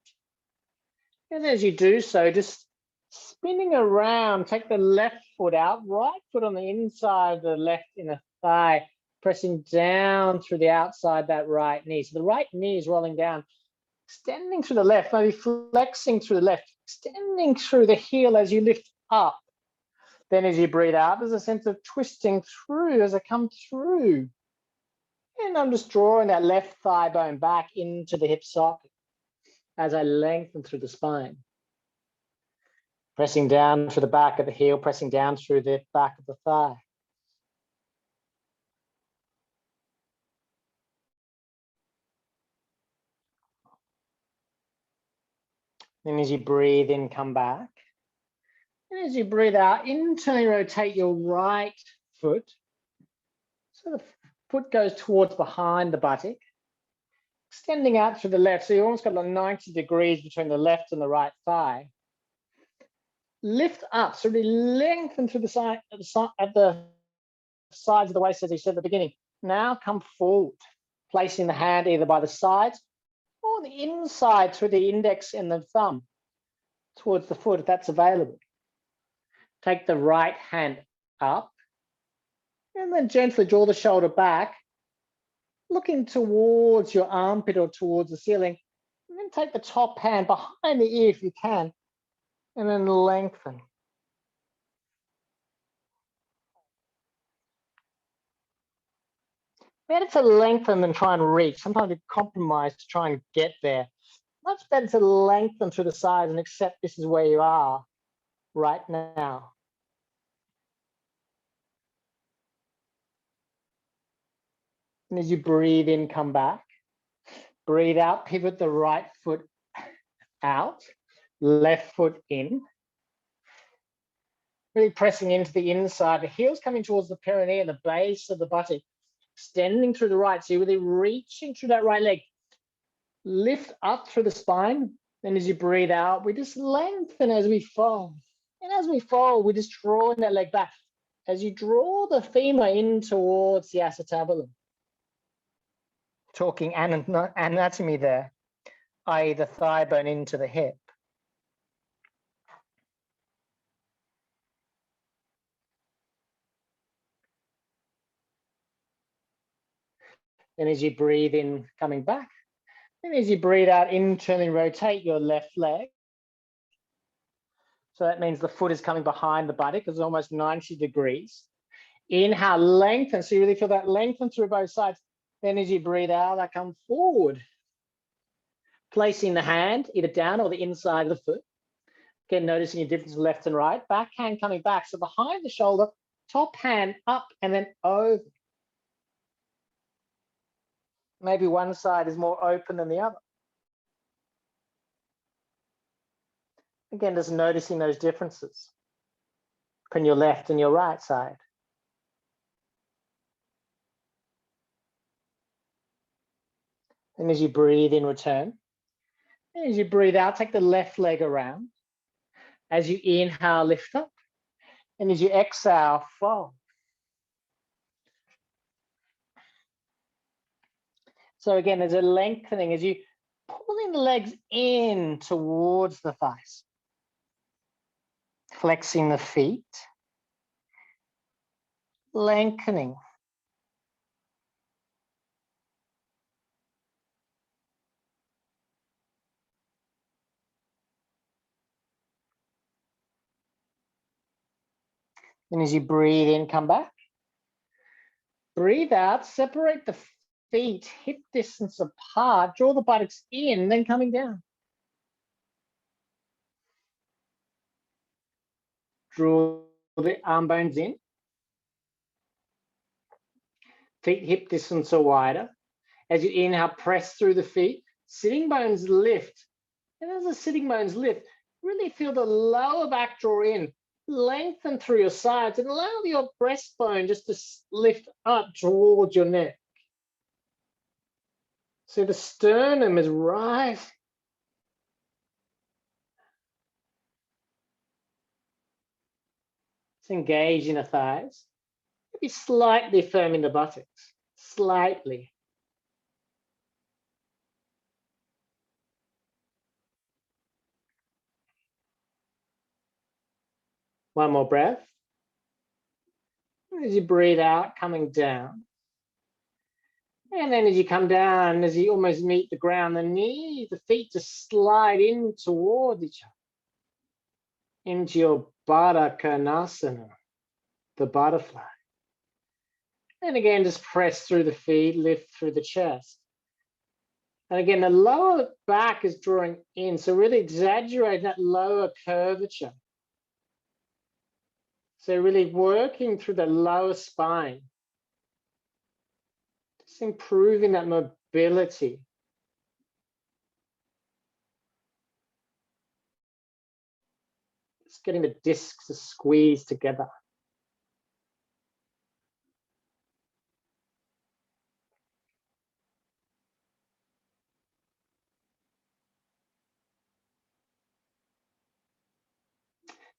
And as you do so, just spinning around, take the left foot out, right foot on the inside of the left inner thigh, pressing down through the outside of that right knee. So the right knee is rolling down, extending through the left, maybe flexing through the left, extending through the heel as you lift up. Then as you breathe out, there's a sense of twisting through as I come through. And I'm just drawing that left thigh bone back into the hip socket as I lengthen through the spine. Pressing down to the back of the heel, pressing down through the back of the thigh. Then as you breathe in, come back. And as you breathe out, internally rotate your right foot. So the foot goes towards behind the buttock, extending out through the left. So you almost got like 90 degrees between the left and the right thigh. Lift up, so really lengthen through the side at the sides of the waist, as you said at the beginning. Now come forward, placing the hand either by the sides or the inside through the index and the thumb towards the foot, if that's available. Take the right hand up and then gently draw the shoulder back, looking towards your armpit or towards the ceiling. And then take the top hand behind the ear if you can, and then lengthen. Better to lengthen than try and reach. Sometimes we compromise to try and get there. Much better to lengthen through the sides and accept this is where you are right now. And as you breathe in, come back. Breathe out, pivot the right foot out, left foot in. Really pressing into the inside. The heel's coming towards the perineum, the base of the buttock, extending through the right. So you're really reaching through that right leg. Lift up through the spine. Then as you breathe out, we just lengthen as we fall. And as we fall, we're just drawing that leg back. As you draw the femur in towards the acetabulum. Talking anatomy there, i.e. the thigh bone into the hip. And as you breathe in, coming back. And as you breathe out, internally rotate your left leg. So that means the foot is coming behind the buttock, it's almost 90 degrees. Inhale, lengthen, so you really feel that lengthen through both sides. Then as you breathe out, I come forward. Placing the hand either down or the inside of the foot. Again, noticing your difference left and right. Back hand coming back, so behind the shoulder, top hand up and then over. Maybe one side is more open than the other. Again, just noticing those differences between your left and your right side. And as you breathe in, return. And as you breathe out, take the left leg around. As you inhale, lift up. And as you exhale, fold. So again, there's a lengthening as you pulling the legs in towards the thighs. Flexing the feet. Lengthening. And as you breathe in, come back. Breathe out, separate the feet hip distance apart, draw the buttocks in, then coming down. Draw the arm bones in. Feet hip distance or wider. As you inhale, press through the feet. Sitting bones lift. And as the sitting bones lift, really feel the lower back draw in. Lengthen through your sides and allow your breastbone just to lift up towards your neck. So the sternum is rising. It's engaged in the thighs. Maybe slightly firm in the buttocks. Slightly. One more breath. As you breathe out, coming down. And then as you come down, as you almost meet the ground, the knees, the feet just slide in towards each other. Into your bakasana, the butterfly. And again, just press through the feet, lift through the chest. And again, the lower back is drawing in, so really exaggerate that lower curvature. So really working through the lower spine. Just improving that mobility. Just getting the discs to squeeze together.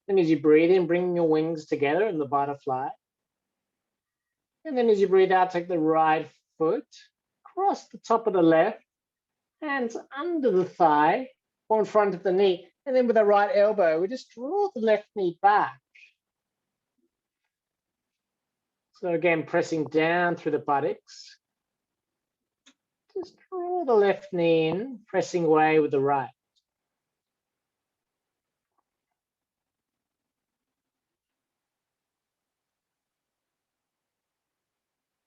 And as you breathe in, bring your wings together in the butterfly. And then as you breathe out, take the right foot, cross the top of the left, hands under the thigh, or in front of the knee. And then with the right elbow, we just draw the left knee back. So again, pressing down through the buttocks. Just draw the left knee in, pressing away with the right.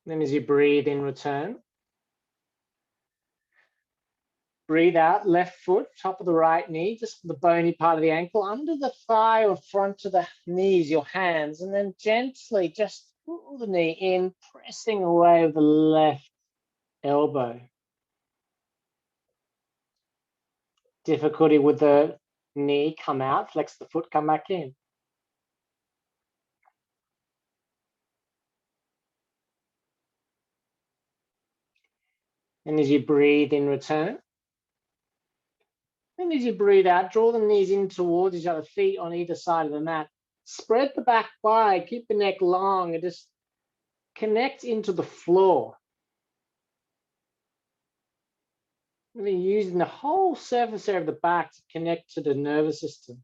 Then as you breathe in, return. Breathe out, left foot, top of the right knee, just the bony part of the ankle, under the thigh or front of the knees, your hands, and then gently just pull the knee in, pressing away with the left elbow. Difficulty with the knee, come out, flex the foot, come back in. And as you breathe in, return. And as you breathe out, draw the knees in towards each other, feet on either side of the mat. Spread the back wide, keep the neck long, and just connect into the floor. Really using the whole surface area of the back to connect to the nervous system.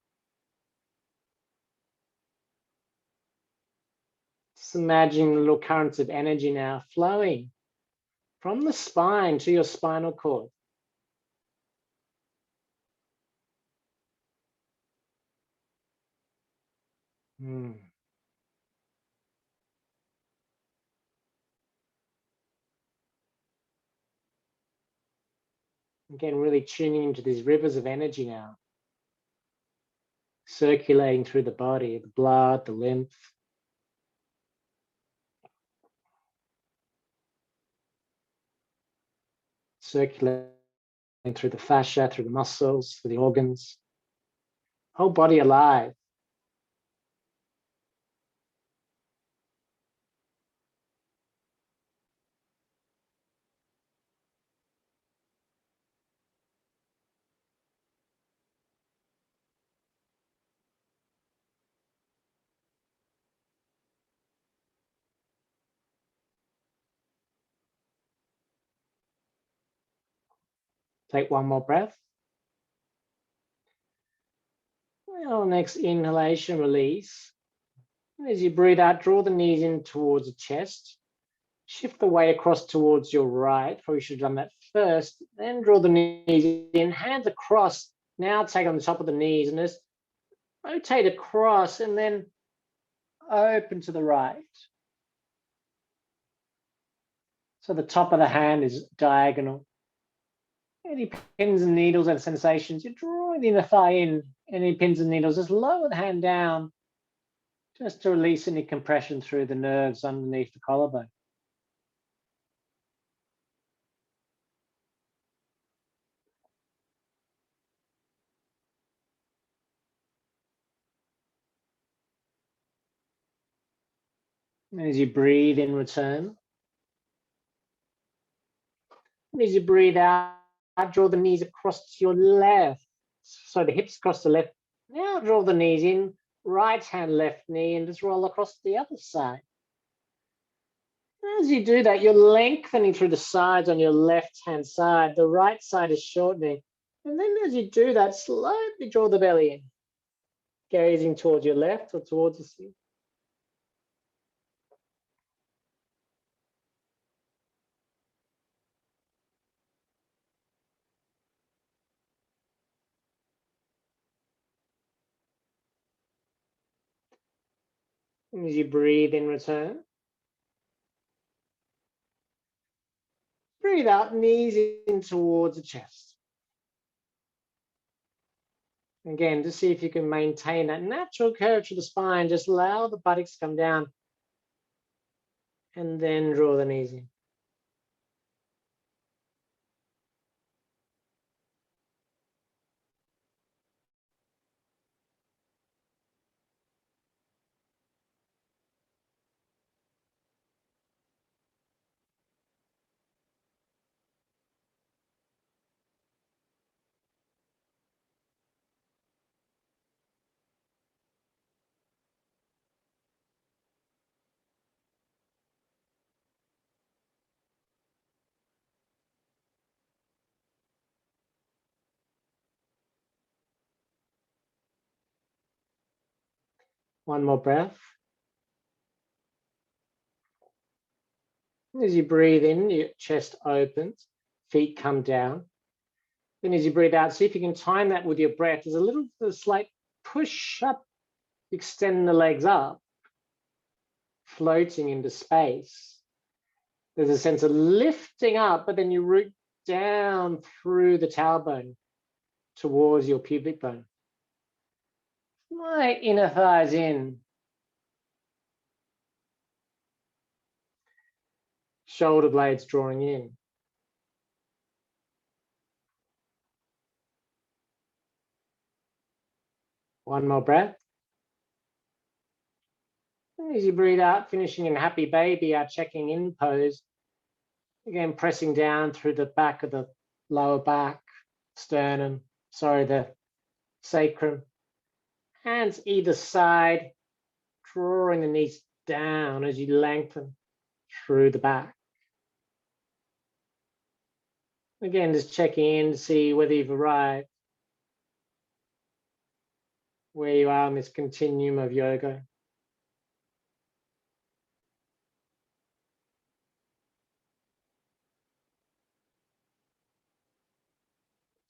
Just imagine little currents of energy now flowing from the spine to your spinal cord. Again, really tuning into these rivers of energy now. Circulating through the body, the blood, the lymph. Circulating through the fascia, through the muscles, through the organs. whole body alive. Take one more breath. Well, next inhalation, release. As you breathe out, draw the knees in towards the chest. Shift the weight across towards your right. Probably should have done that first. Then draw the knees in, hands across. Now take on the top of the knees and just rotate across and then open to the right. So the top of the hand is diagonal. Any pins and needles and sensations, you're drawing the inner thigh in. Any pins and needles, just lower the hand down just to release any compression through the nerves underneath the collarbone. And as you breathe in, return. And as you breathe out, draw the knees across to your left. So the hips across the left. Now draw the knees in, right hand, left knee, and just roll across to the other side. As you do that, you're lengthening through the sides on your left-hand side. The right side is shortening. And then as you do that, slowly draw the belly in, gazing towards your left or towards the sea. As you breathe in, return. Breathe out, knees in towards the chest. Again, to see if you can maintain that natural curve to the spine. Just allow the buttocks to come down and then draw the knees in. One more breath. As you breathe in, your chest opens, feet come down. Then as you breathe out, see if you can time that with your breath. There's a slight push up, extend the legs up, floating into space. There's a sense of lifting up, but then you root down through the tailbone towards your pubic bone. My inner thighs in. Shoulder blades drawing in. One more breath. As you breathe out, finishing in happy baby, our checking in pose. Again, pressing down through the back of the lower back, the sacrum. Hands either side, drawing the knees down as you lengthen through the back. Again, just checking in to see whether you've arrived, where you are in this continuum of yoga.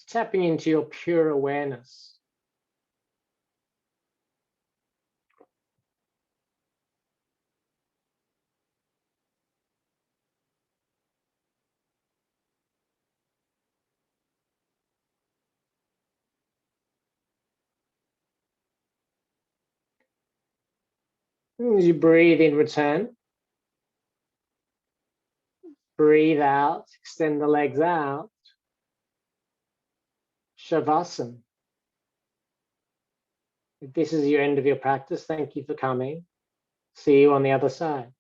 Tapping into your pure awareness. As you breathe in, return. Breathe out, extend the legs out. Savasana. If this is your end of your practice, thank you for coming. See you on the other side.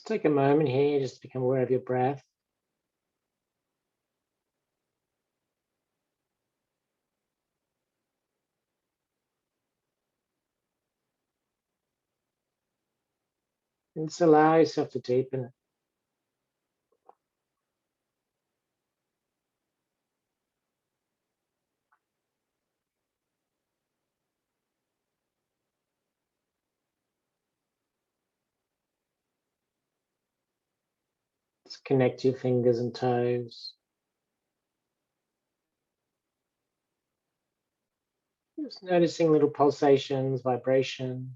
Let's take a moment here just to become aware of your breath. And just allow yourself to deepen it. Just connect your fingers and toes. Just noticing little pulsations, vibrations.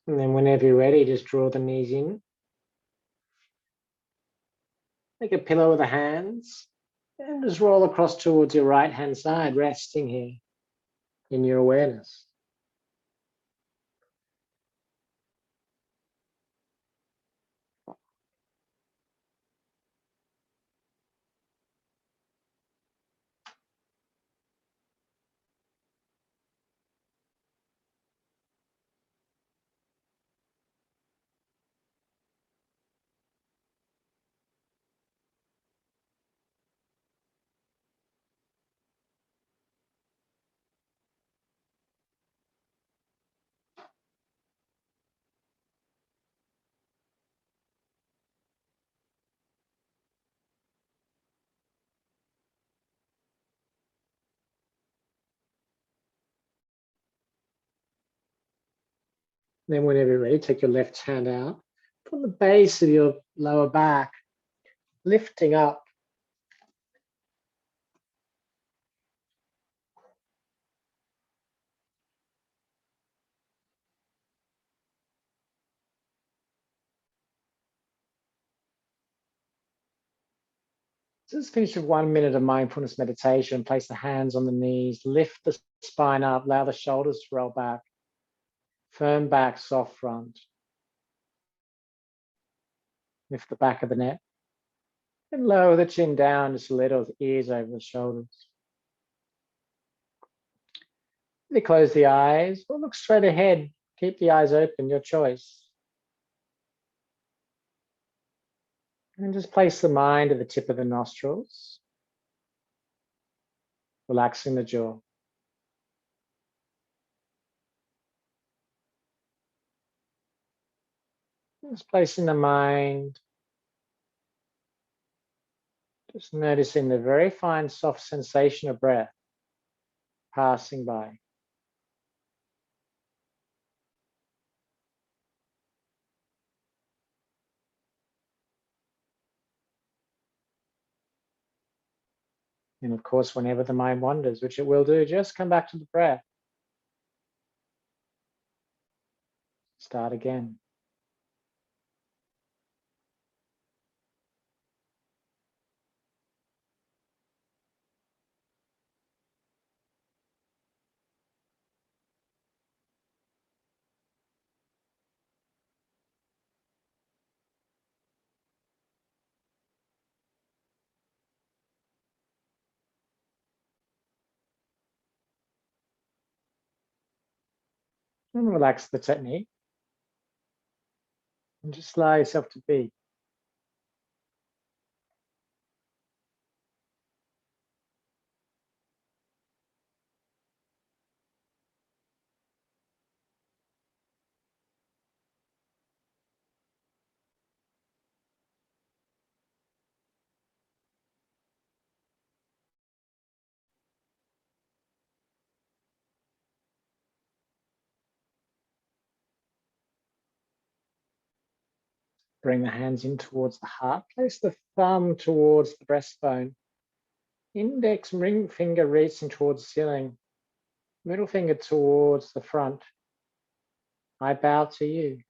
And then whenever you're ready, just draw the knees in. Make a pillow with the hands and just roll across towards your right hand side, resting here in your awareness. Then whenever you're ready, take your left hand out from the base of your lower back, lifting up. So let's finish with 1 minute of mindfulness meditation. Place the hands on the knees, lift the spine up, allow the shoulders to roll back. Firm back, soft front. Lift the back of the neck. And lower the chin down just a little, the ears over the shoulders. You close the eyes or look straight ahead. Keep the eyes open, your choice. And just place the mind at the tip of the nostrils, relaxing the jaw. Just placing the mind, just noticing the very fine, soft sensation of breath passing by. And of course, whenever the mind wanders, which it will do, just come back to the breath. Start again. And relax the technique. And just allow yourself to be. Bring the hands in towards the heart. Place the thumb towards the breastbone. Index and ring finger reaching towards the ceiling. Middle finger towards the front. I bow to you.